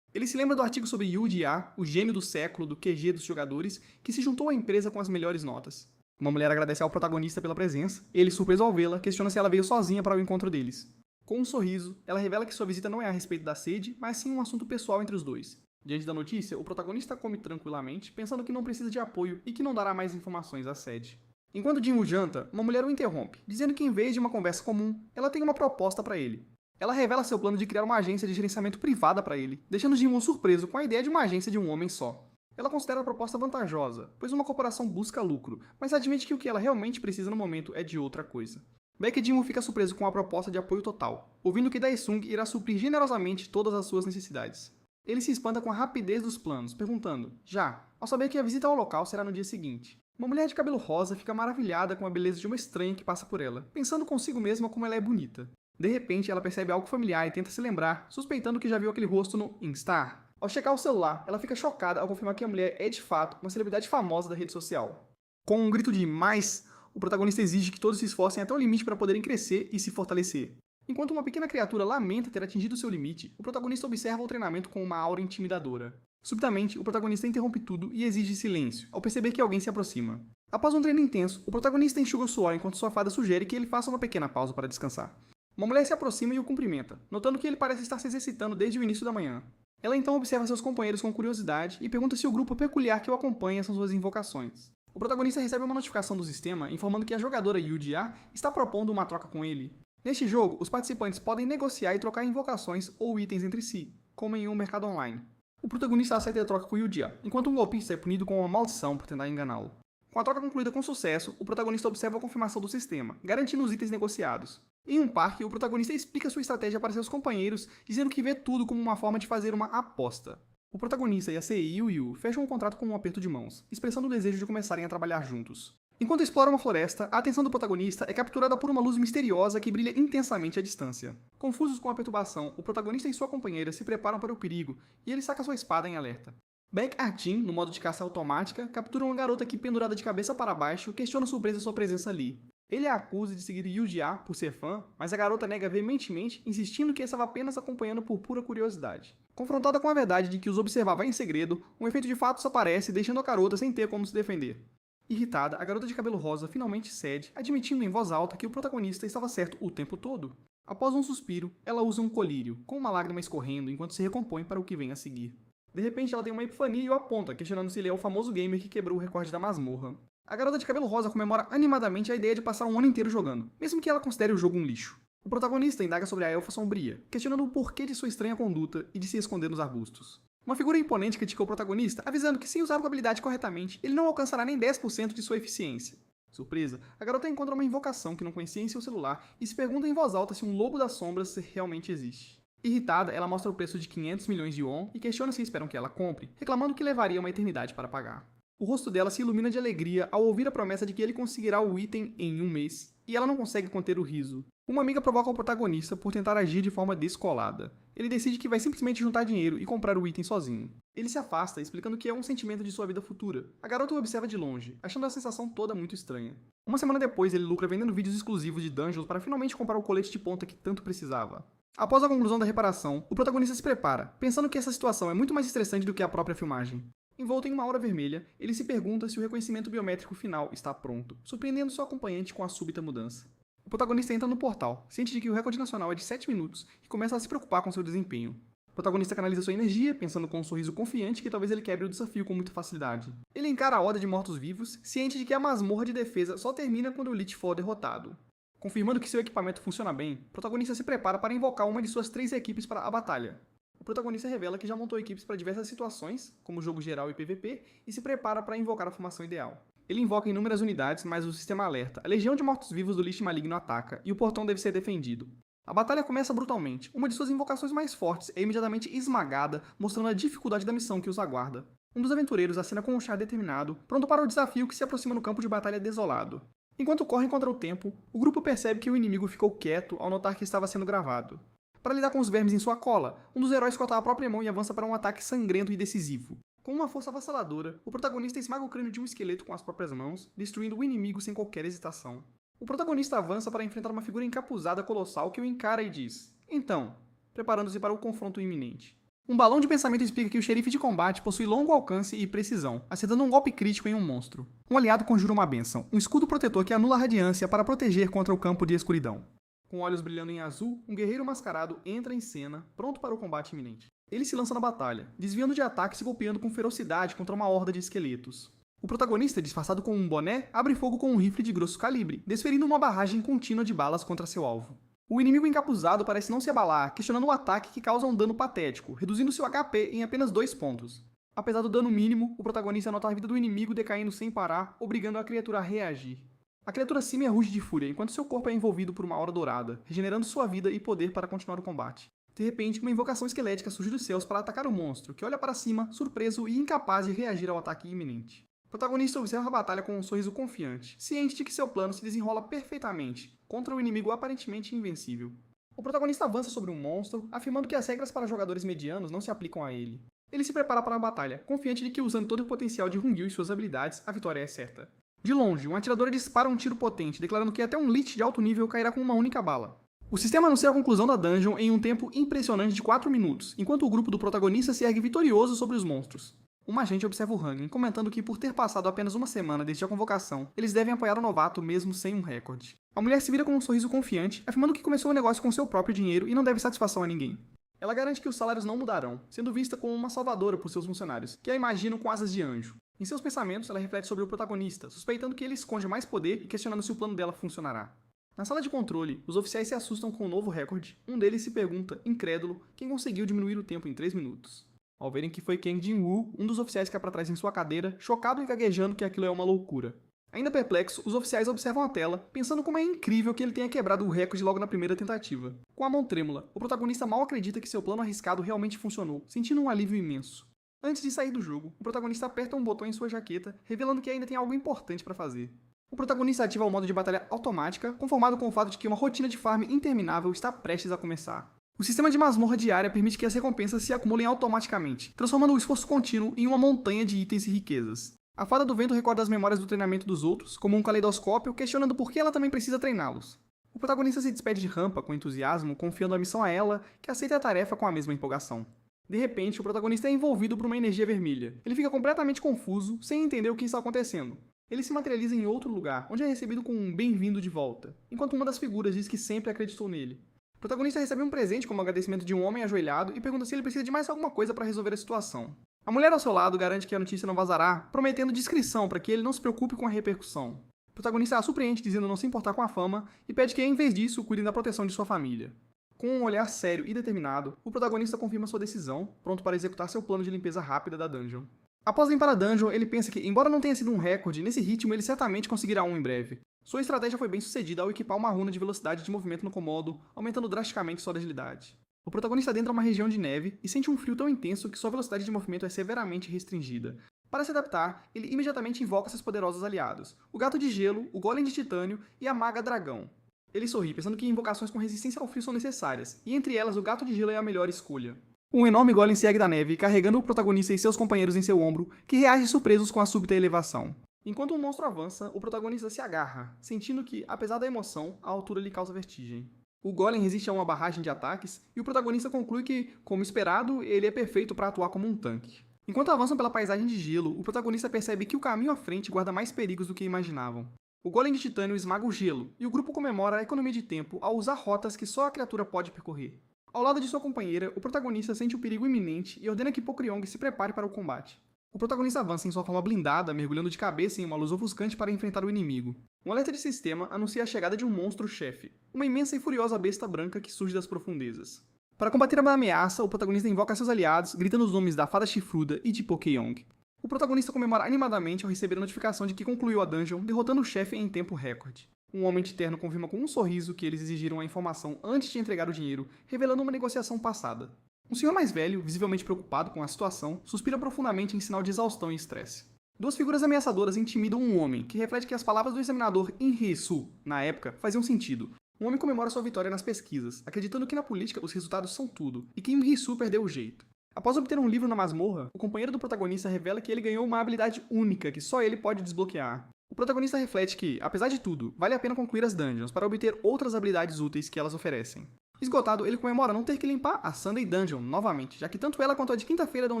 Ele se lembra do artigo sobre Yu-Jia, o gênio do século do QG dos jogadores, que se juntou à empresa com as melhores notas. Uma mulher agradece ao protagonista pela presença, ele, surpreso ao vê-la, questiona se ela veio sozinha para o encontro deles. Com um sorriso, ela revela que sua visita não é a respeito da sede, mas sim um assunto pessoal entre os dois. Diante da notícia, o protagonista come tranquilamente, pensando que não precisa de apoio e que não dará mais informações à sede. Enquanto Jin-woo janta, uma mulher o interrompe, dizendo que em vez de uma conversa comum, ela tem uma proposta para ele. Ela revela seu plano de criar uma agência de gerenciamento privada para ele, deixando Jin-woo surpreso com a ideia de uma agência de um homem só. Ela considera a proposta vantajosa, pois uma corporação busca lucro, mas admite que o que ela realmente precisa no momento é de outra coisa. Baek Jin-woo fica surpreso com a proposta de apoio total, ouvindo que Dae-sung irá suprir generosamente todas as suas necessidades. Ele se espanta com a rapidez dos planos, perguntando, já, ao saber que a visita ao local será no dia seguinte. Uma mulher de cabelo rosa fica maravilhada com a beleza de uma estranha que passa por ela, pensando consigo mesma como ela é bonita. De repente, ela percebe algo familiar e tenta se lembrar, suspeitando que já viu aquele rosto no Instar. Ao checar o celular, ela fica chocada ao confirmar que a mulher é de fato uma celebridade famosa da rede social. Com um grito de mais, o protagonista exige que todos se esforcem até o limite para poderem crescer e se fortalecer. Enquanto uma pequena criatura lamenta ter atingido seu limite, o protagonista observa o treinamento com uma aura intimidadora. Subitamente, o protagonista interrompe tudo e exige silêncio, ao perceber que alguém se aproxima. Após um treino intenso, o protagonista enxuga o suor enquanto sua fada sugere que ele faça uma pequena pausa para descansar. Uma mulher se aproxima e o cumprimenta, notando que ele parece estar se exercitando desde o início da manhã. Ela então observa seus companheiros com curiosidade e pergunta se o grupo peculiar que o acompanha são suas invocações. O protagonista recebe uma notificação do sistema informando que a jogadora Yu-Jia está propondo uma troca com ele. Neste jogo, os participantes podem negociar e trocar invocações ou itens entre si, como em um mercado online. O protagonista aceita a troca com Yu-Jia, enquanto um golpista é punido com uma maldição por tentar enganá-lo. Com a troca concluída com sucesso, o protagonista observa a confirmação do sistema, garantindo os itens negociados. Em um parque, o protagonista explica sua estratégia para seus companheiros, dizendo que vê tudo como uma forma de fazer uma aposta. O protagonista e a CI Yu fecham um contrato com um aperto de mãos, expressando o desejo de começarem a trabalhar juntos. Enquanto exploram uma floresta, a atenção do protagonista é capturada por uma luz misteriosa que brilha intensamente à distância. Confusos com a perturbação, o protagonista e sua companheira se preparam para o perigo e ele saca sua espada em alerta. Baek Jin, no modo de caça automática, captura uma garota que, pendurada de cabeça para baixo, questiona surpresa sua presença ali. Ele a acusa de seguir Yu-Jia por ser fã, mas a garota nega veementemente, insistindo que estava apenas acompanhando por pura curiosidade. Confrontada com a verdade de que os observava em segredo, um efeito de fatos aparece, deixando a garota sem ter como se defender. Irritada, a garota de cabelo rosa finalmente cede, admitindo em voz alta que o protagonista estava certo o tempo todo. Após um suspiro, ela usa um colírio, com uma lágrima escorrendo enquanto se recompõe para o que vem a seguir. De repente, ela tem uma epifania e o aponta, questionando se ele é o famoso gamer que quebrou o recorde da masmorra. A garota de cabelo rosa comemora animadamente a ideia de passar um ano inteiro jogando, mesmo que ela considere o jogo um lixo. O protagonista indaga sobre a elfa sombria, questionando o porquê de sua estranha conduta e de se esconder nos arbustos. Uma figura imponente critica o protagonista, avisando que se usar a habilidade corretamente, ele não alcançará nem 10% de sua eficiência. Surpresa, a garota encontra uma invocação que não conhecia em seu celular e se pergunta em voz alta se um lobo das sombras realmente existe. Irritada, ela mostra o preço de 500 milhões de won e questiona se esperam que ela compre, reclamando que levaria uma eternidade para pagar. O rosto dela se ilumina de alegria ao ouvir a promessa de que ele conseguirá o item em um mês, e ela não consegue conter o riso. Uma amiga provoca o protagonista por tentar agir de forma descolada. Ele decide que vai simplesmente juntar dinheiro e comprar o item sozinho. Ele se afasta, explicando que é um sentimento de sua vida futura. A garota o observa de longe, achando a sensação toda muito estranha. Uma semana depois, ele lucra vendendo vídeos exclusivos de dungeons para finalmente comprar o colete de ponta que tanto precisava. Após a conclusão da reparação, o protagonista se prepara, pensando que essa situação é muito mais estressante do que a própria filmagem. Envolto em uma aura vermelha, ele se pergunta se o reconhecimento biométrico final está pronto, surpreendendo seu acompanhante com a súbita mudança. O protagonista entra no portal, ciente de que o recorde nacional é de 7 minutos e começa a se preocupar com seu desempenho. O protagonista canaliza sua energia, pensando com um sorriso confiante que talvez ele quebre o desafio com muita facilidade. Ele encara a horda de mortos-vivos, ciente de que a masmorra de defesa só termina quando o Lich for derrotado. Confirmando que seu equipamento funciona bem, o protagonista se prepara para invocar uma de suas 3 equipes para a batalha. O protagonista revela que já montou equipes para diversas situações, como jogo geral e PVP, e se prepara para invocar a formação ideal. Ele invoca inúmeras unidades, mas o sistema alerta. A legião de mortos-vivos do Lich Maligno ataca, e o portão deve ser defendido. A batalha começa brutalmente. Uma de suas invocações mais fortes é imediatamente esmagada, mostrando a dificuldade da missão que os aguarda. Um dos aventureiros acena com um char determinado, pronto para o desafio que se aproxima no campo de batalha desolado. Enquanto correm contra o tempo, o grupo percebe que o inimigo ficou quieto ao notar que estava sendo gravado. Para lidar com os vermes em sua cola, um dos heróis corta a própria mão e avança para um ataque sangrento e decisivo. Com uma força avassaladora, o protagonista esmaga o crânio de um esqueleto com as próprias mãos, destruindo o inimigo sem qualquer hesitação. O protagonista avança para enfrentar uma figura encapuzada colossal que o encara e diz: "Então", preparando-se para o confronto iminente. Um balão de pensamento explica que o xerife de combate possui longo alcance e precisão, acertando um golpe crítico em um monstro. Um aliado conjura uma bênção, um escudo protetor que anula a radiância para proteger contra o campo de escuridão. Com olhos brilhando em azul, um guerreiro mascarado entra em cena, pronto para o combate iminente. Ele se lança na batalha, desviando de ataques e golpeando com ferocidade contra uma horda de esqueletos. O protagonista, disfarçado com um boné, abre fogo com um rifle de grosso calibre, desferindo uma barragem contínua de balas contra seu alvo. O inimigo encapuzado parece não se abalar, questionando o ataque que causa um dano patético, reduzindo seu HP em apenas 2 pontos. Apesar do dano mínimo, o protagonista nota a vida do inimigo decaindo sem parar, obrigando a criatura a reagir. A criatura Simia ruge de fúria, enquanto seu corpo é envolvido por uma aura dourada, regenerando sua vida e poder para continuar o combate. De repente, uma invocação esquelética surge dos céus para atacar o monstro, que olha para cima, surpreso e incapaz de reagir ao ataque iminente. O protagonista observa a batalha com um sorriso confiante, ciente de que seu plano se desenrola perfeitamente, contra um inimigo aparentemente invencível. O protagonista avança sobre um monstro, afirmando que as regras para jogadores medianos não se aplicam a ele. Ele se prepara para a batalha, confiante de que usando todo o potencial de Hun'Gil e suas habilidades, a vitória é certa. De longe, um atirador dispara um tiro potente, declarando que até um Lich de alto nível cairá com uma única bala. O sistema anuncia a conclusão da dungeon em um tempo impressionante de 4 minutos, enquanto o grupo do protagonista se ergue vitorioso sobre os monstros. Um agente observa o Hugin, comentando que por ter passado apenas uma semana desde a convocação, eles devem apoiar o novato mesmo sem um recorde. A mulher se vira com um sorriso confiante, afirmando que começou o negócio com seu próprio dinheiro e não deve satisfação a ninguém. Ela garante que os salários não mudarão, sendo vista como uma salvadora por seus funcionários, que a imaginam com asas de anjo. Em seus pensamentos, ela reflete sobre o protagonista, suspeitando que ele esconde mais poder e questionando se o plano dela funcionará. Na sala de controle, os oficiais se assustam com o novo recorde. Um deles se pergunta, incrédulo, quem conseguiu diminuir o tempo em 3 minutos. Ao verem que foi Kang Jin-woo, um dos oficiais cai para trás em sua cadeira, chocado e gaguejando que aquilo é uma loucura. Ainda perplexo, os oficiais observam a tela, pensando como é incrível que ele tenha quebrado o recorde logo na primeira tentativa. Com a mão trêmula, o protagonista mal acredita que seu plano arriscado realmente funcionou, sentindo um alívio imenso. Antes de sair do jogo, o protagonista aperta um botão em sua jaqueta, revelando que ainda tem algo importante para fazer. O protagonista ativa o modo de batalha automática, conformado com o fato de que uma rotina de farm interminável está prestes a começar. O sistema de masmorra diária permite que as recompensas se acumulem automaticamente, transformando o esforço contínuo em uma montanha de itens e riquezas. A Fada do Vento recorda as memórias do treinamento dos outros, como um caleidoscópio, questionando por que ela também precisa treiná-los. O protagonista se despede de Rampa com entusiasmo, confiando a missão a ela, que aceita a tarefa com a mesma empolgação. De repente, o protagonista é envolvido por uma energia vermelha. Ele fica completamente confuso, sem entender o que está acontecendo. Ele se materializa em outro lugar, onde é recebido com um bem-vindo de volta, enquanto uma das figuras diz que sempre acreditou nele. O protagonista recebe um presente como agradecimento de um homem ajoelhado e pergunta se ele precisa de mais alguma coisa para resolver a situação. A mulher ao seu lado garante que a notícia não vazará, prometendo discrição para que ele não se preocupe com a repercussão. O protagonista a surpreende dizendo não se importar com a fama e pede que, em vez disso, cuidem da proteção de sua família. Com um olhar sério e determinado, o protagonista confirma sua decisão, pronto para executar seu plano de limpeza rápida da dungeon. Após limpar a dungeon, ele pensa que, embora não tenha sido um recorde, nesse ritmo ele certamente conseguirá um em breve. Sua estratégia foi bem sucedida ao equipar uma runa de velocidade de movimento no Komodo, aumentando drasticamente sua agilidade. O protagonista adentra uma região de neve e sente um frio tão intenso que sua velocidade de movimento é severamente restringida. Para se adaptar, ele imediatamente invoca seus poderosos aliados, o Gato de Gelo, o Golem de Titânio e a Maga Dragão. Ele sorri, pensando que invocações com resistência ao frio são necessárias, e entre elas o Gato de Gelo é a melhor escolha. Um enorme golem se ergue da neve, carregando o protagonista e seus companheiros em seu ombro, que reagem surpresos com a súbita elevação. Enquanto o monstro avança, o protagonista se agarra, sentindo que, apesar da emoção, a altura lhe causa vertigem. O golem resiste a uma barragem de ataques, e o protagonista conclui que, como esperado, ele é perfeito para atuar como um tanque. Enquanto avançam pela paisagem de gelo, o protagonista percebe que o caminho à frente guarda mais perigos do que imaginavam. O Golem de Titânio esmaga o gelo, e o grupo comemora a economia de tempo ao usar rotas que só a criatura pode percorrer. Ao lado de sua companheira, o protagonista sente o perigo iminente e ordena que Pokryong se prepare para o combate. O protagonista avança em sua forma blindada, mergulhando de cabeça em uma luz ofuscante para enfrentar o inimigo. Um alerta de sistema anuncia a chegada de um monstro-chefe, uma imensa e furiosa besta branca que surge das profundezas. Para combater a ameaça, o protagonista invoca seus aliados, gritando os nomes da Fada Chifruda e de Pokéyong. O protagonista comemora animadamente ao receber a notificação de que concluiu a dungeon, derrotando o chefe em tempo recorde. Um homem de terno confirma com um sorriso que eles exigiram a informação antes de entregar o dinheiro, revelando uma negociação passada. Um senhor mais velho, visivelmente preocupado com a situação, suspira profundamente em sinal de exaustão e estresse. Duas figuras ameaçadoras intimidam um homem, que reflete que as palavras do examinador Inri-Su, na época, faziam sentido. O homem comemora sua vitória nas pesquisas, acreditando que na política os resultados são tudo, e que Inri-Su perdeu o jeito. Após obter um livro na masmorra, o companheiro do protagonista revela que ele ganhou uma habilidade única que só ele pode desbloquear. O protagonista reflete que, apesar de tudo, vale a pena concluir as dungeons para obter outras habilidades úteis que elas oferecem. Esgotado, ele comemora não ter que limpar a Sunday Dungeon novamente, já que tanto ela quanto a de quinta-feira dão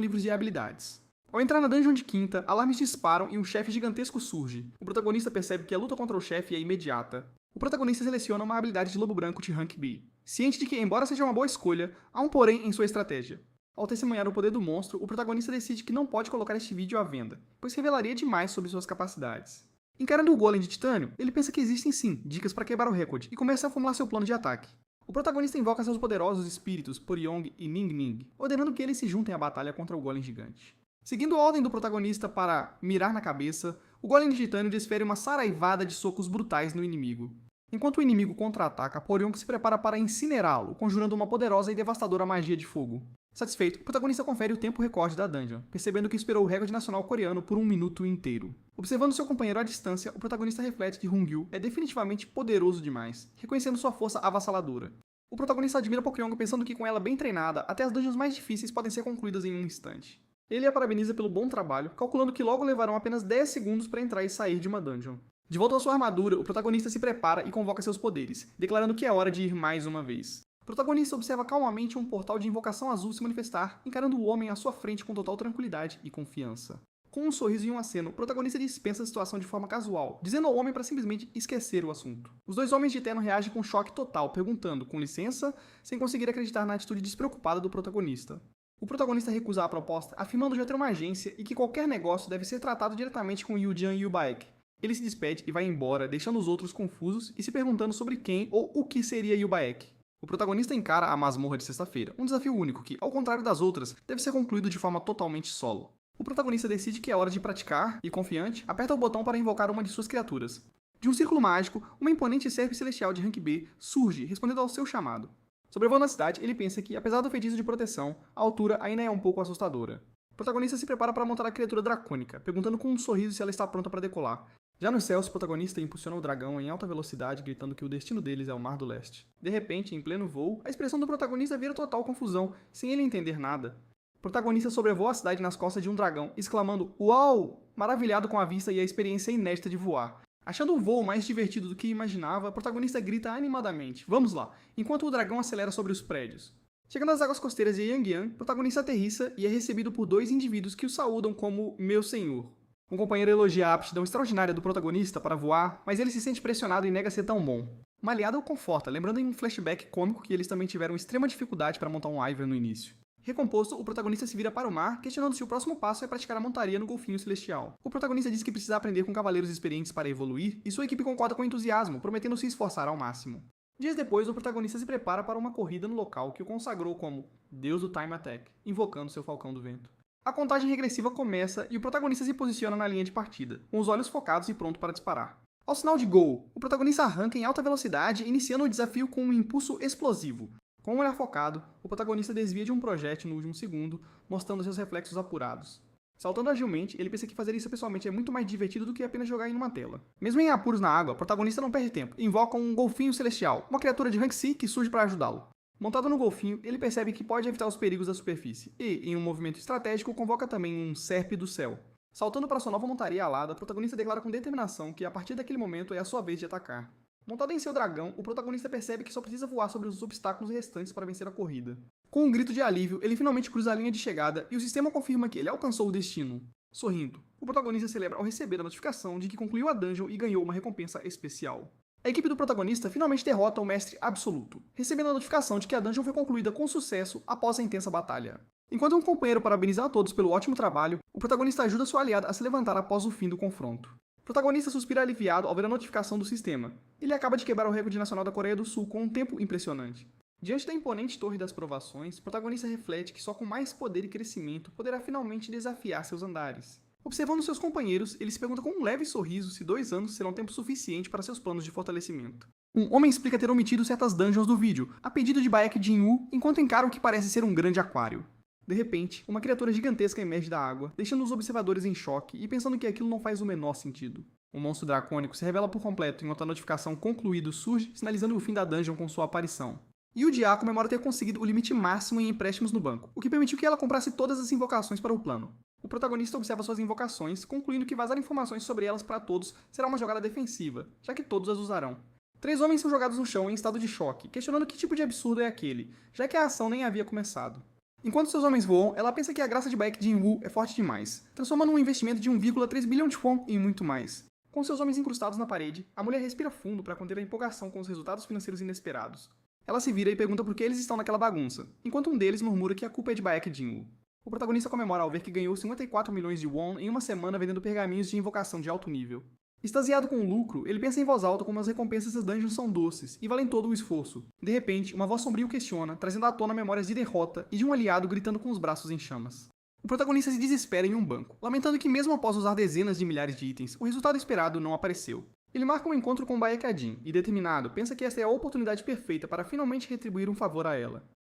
livros de habilidades. Ao entrar na dungeon de quinta, alarmes disparam e um chefe gigantesco surge. O protagonista percebe que a luta contra o chefe é imediata. O protagonista seleciona uma habilidade de lobo branco de rank B, ciente de que, embora seja uma boa escolha, há um porém em sua estratégia. Ao testemunhar o poder do monstro, o protagonista decide que não pode colocar este vídeo à venda, pois revelaria demais sobre suas capacidades. Encarando o golem de titânio, ele pensa que existem sim dicas para quebrar o recorde e começa a formular seu plano de ataque. O protagonista invoca seus poderosos espíritos Poryong e Ning Ning, ordenando que eles se juntem à batalha contra o golem gigante. Seguindo a ordem do protagonista para mirar na cabeça, o golem de titânio desfere uma saraivada de socos brutais no inimigo. Enquanto o inimigo contra-ataca, Poryong se prepara para incinerá-lo, conjurando uma poderosa e devastadora magia de fogo. Satisfeito, o protagonista confere o tempo recorde da dungeon, percebendo que esperou o recorde nacional coreano por 1 minuto inteiro. Observando seu companheiro à distância, o protagonista reflete que Hongyu é definitivamente poderoso demais, reconhecendo sua força avassaladora. O protagonista admira Pokémon pensando que com ela bem treinada, até as dungeons mais difíceis podem ser concluídas em um instante. Ele a parabeniza pelo bom trabalho, calculando que logo levarão apenas 10 segundos para entrar e sair de uma dungeon. De volta à sua armadura, o protagonista se prepara e convoca seus poderes, declarando que é hora de ir mais uma vez. O protagonista observa calmamente um portal de invocação azul se manifestar, encarando o homem à sua frente com total tranquilidade e confiança. Com um sorriso e um aceno, o protagonista dispensa a situação de forma casual, dizendo ao homem para simplesmente esquecer o assunto. Os dois homens de terno reagem com choque total, perguntando, com licença, sem conseguir acreditar na atitude despreocupada do protagonista. O protagonista recusa a proposta, afirmando já ter uma agência e que qualquer negócio deve ser tratado diretamente com Yu-Jian Yu-Baek. Ele se despede e vai embora, deixando os outros confusos e se perguntando sobre quem ou o que seria Yu-Baek. O protagonista encara a masmorra de sexta-feira, um desafio único que, ao contrário das outras, deve ser concluído de forma totalmente solo. O protagonista decide que é hora de praticar e, confiante, aperta o botão para invocar uma de suas criaturas. De um círculo mágico, uma imponente serpe celestial de rank B surge, respondendo ao seu chamado. Sobrevoando a cidade, ele pensa que, apesar do feitiço de proteção, a altura ainda é um pouco assustadora. O protagonista se prepara para montar a criatura dracônica, perguntando com um sorriso se ela está pronta para decolar. Já nos céus, o protagonista impulsiona o dragão em alta velocidade, gritando que o destino deles é o Mar do Leste. De repente, em pleno voo, a expressão do protagonista vira total confusão, sem ele entender nada. O protagonista sobrevoa a cidade nas costas de um dragão, exclamando "Uau!", maravilhado com a vista e a experiência inédita de voar. Achando o voo mais divertido do que imaginava, o protagonista grita animadamente "Vamos lá!", enquanto o dragão acelera sobre os prédios. Chegando às águas costeiras de Yangyang, o protagonista aterrissa e é recebido por dois indivíduos que o saúdam como "Meu Senhor". Um companheiro elogia a aptidão extraordinária do protagonista para voar, mas ele se sente pressionado e nega ser tão bom. Uma aliada o conforta, lembrando em um flashback cômico que eles também tiveram extrema dificuldade para montar um Wyvern no início. Recomposto, o protagonista se vira para o mar, questionando se o próximo passo é praticar a montaria no golfinho celestial. O protagonista diz que precisa aprender com cavaleiros experientes para evoluir, e sua equipe concorda com entusiasmo, prometendo se esforçar ao máximo. Dias depois, o protagonista se prepara para uma corrida no local que o consagrou como Deus do Time Attack, invocando seu Falcão do Vento. A contagem regressiva começa e o protagonista se posiciona na linha de partida, com os olhos focados e pronto para disparar. Ao sinal de gol, o protagonista arranca em alta velocidade, iniciando o desafio com um impulso explosivo. Com um olhar focado, o protagonista desvia de um projétil no último segundo, mostrando seus reflexos apurados. Saltando agilmente, ele pensa que fazer isso pessoalmente é muito mais divertido do que apenas jogar em uma tela. Mesmo em apuros na água, o protagonista não perde tempo e invoca um golfinho celestial, uma criatura de rank C que surge para ajudá-lo. Montado no golfinho, ele percebe que pode evitar os perigos da superfície e, em um movimento estratégico, convoca também um Serpe do céu. Saltando para sua nova montaria alada, o protagonista declara com determinação que a partir daquele momento é a sua vez de atacar. Montado em seu dragão, o protagonista percebe que só precisa voar sobre os obstáculos restantes para vencer a corrida. Com um grito de alívio, ele finalmente cruza a linha de chegada e o sistema confirma que ele alcançou o destino. Sorrindo, o protagonista celebra ao receber a notificação de que concluiu a dungeon e ganhou uma recompensa especial. A equipe do protagonista finalmente derrota o Mestre Absoluto, recebendo a notificação de que a dungeon foi concluída com sucesso após a intensa batalha. Enquanto um companheiro parabeniza a todos pelo ótimo trabalho, o protagonista ajuda sua aliada a se levantar após o fim do confronto. O protagonista suspira aliviado ao ver a notificação do sistema. Ele acaba de quebrar o recorde nacional da Coreia do Sul com um tempo impressionante. Diante da imponente Torre das Provações, o protagonista reflete que só com mais poder e crescimento poderá finalmente desafiar seus andares. Observando seus companheiros, ele se pergunta com um leve sorriso se 2 anos serão tempo suficiente para seus planos de fortalecimento. Um homem explica ter omitido certas dungeons do vídeo, a pedido de Baek Jin-woo, enquanto encara o que parece ser um grande aquário. De repente, uma criatura gigantesca emerge da água, deixando os observadores em choque e pensando que aquilo não faz o menor sentido. Um monstro dracônico se revela por completo enquanto a notificação concluído surge, sinalizando o fim da dungeon com sua aparição. Yudia comemora ter conseguido o limite máximo em empréstimos no banco, o que permitiu que ela comprasse todas as invocações para o plano. O protagonista observa suas invocações, concluindo que vazar informações sobre elas para todos será uma jogada defensiva, já que todos as usarão. 3 homens são jogados no chão em estado de choque, questionando que tipo de absurdo é aquele, já que a ação nem havia começado. Enquanto seus homens voam, ela pensa que a graça de Baek Jin-woo é forte demais, transformando um investimento de 1,3 bilhão de won em muito mais. Com seus homens incrustados na parede, a mulher respira fundo para conter a empolgação com os resultados financeiros inesperados. Ela se vira e pergunta por que eles estão naquela bagunça, enquanto um deles murmura que a culpa é de Baek Jin-woo. O protagonista comemora ao ver que ganhou 54 milhões de won em uma semana vendendo pergaminhos de invocação de alto nível. Extasiado com o lucro, ele pensa em voz alta como as recompensas das dungeons são doces e valem todo o esforço. De repente, uma voz sombria o questiona, trazendo à tona memórias de derrota e de um aliado gritando com os braços em chamas. O protagonista se desespera em um banco, lamentando que mesmo após usar dezenas de milhares de itens, o resultado esperado não apareceu. Ele marca um encontro com Baek Jin e, determinado, pensa que esta é a oportunidade perfeita para finalmente retribuir um favor a ela.